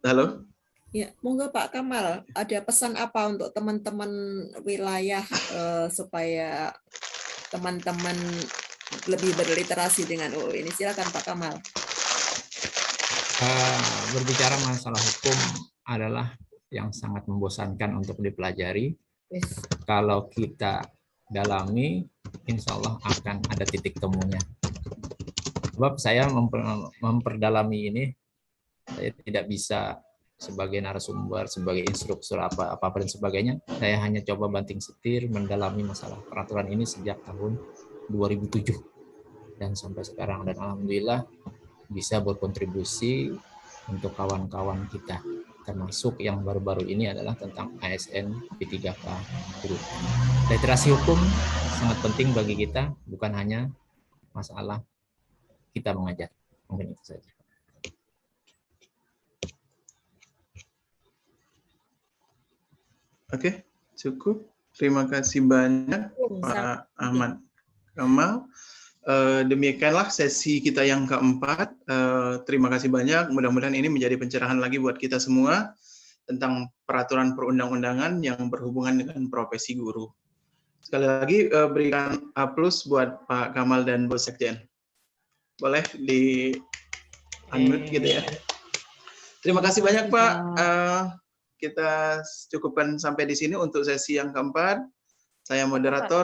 Halo. Ya, monggo Pak Kamal, ada pesan apa untuk teman-teman wilayah supaya teman-teman lebih berliterasi dengan UU ini? Silakan Pak Kamal. berbicara masalah hukum adalah yang sangat membosankan untuk dipelajari. Kalau kita dalami, insya Allah akan ada titik temunya. Sebab saya memperdalami ini, saya tidak bisa sebagai narasumber, sebagai instruktur apa dan sebagainya. Saya hanya coba banting setir mendalami masalah peraturan ini sejak tahun 2007 dan sampai sekarang, dan alhamdulillah bisa berkontribusi untuk kawan-kawan kita, termasuk yang baru-baru ini adalah tentang ASN P3K Guru. Literasi hukum sangat penting bagi kita, bukan hanya masalah kita mengajar. Mungkin itu saja. Oke, cukup. Terima kasih banyak Pak Ahmad Kamal. Demikianlah sesi kita yang keempat. Terima kasih banyak. Mudah-mudahan ini menjadi pencerahan lagi buat kita semua tentang peraturan perundang-undangan yang berhubungan dengan profesi guru. Sekali lagi berikan A+ buat Pak Kamal dan Bu Sekjen. Boleh di unmute gitu ya. Terima kasih banyak Pak. Kita cukupkan sampai di sini untuk sesi yang keempat. Saya moderator.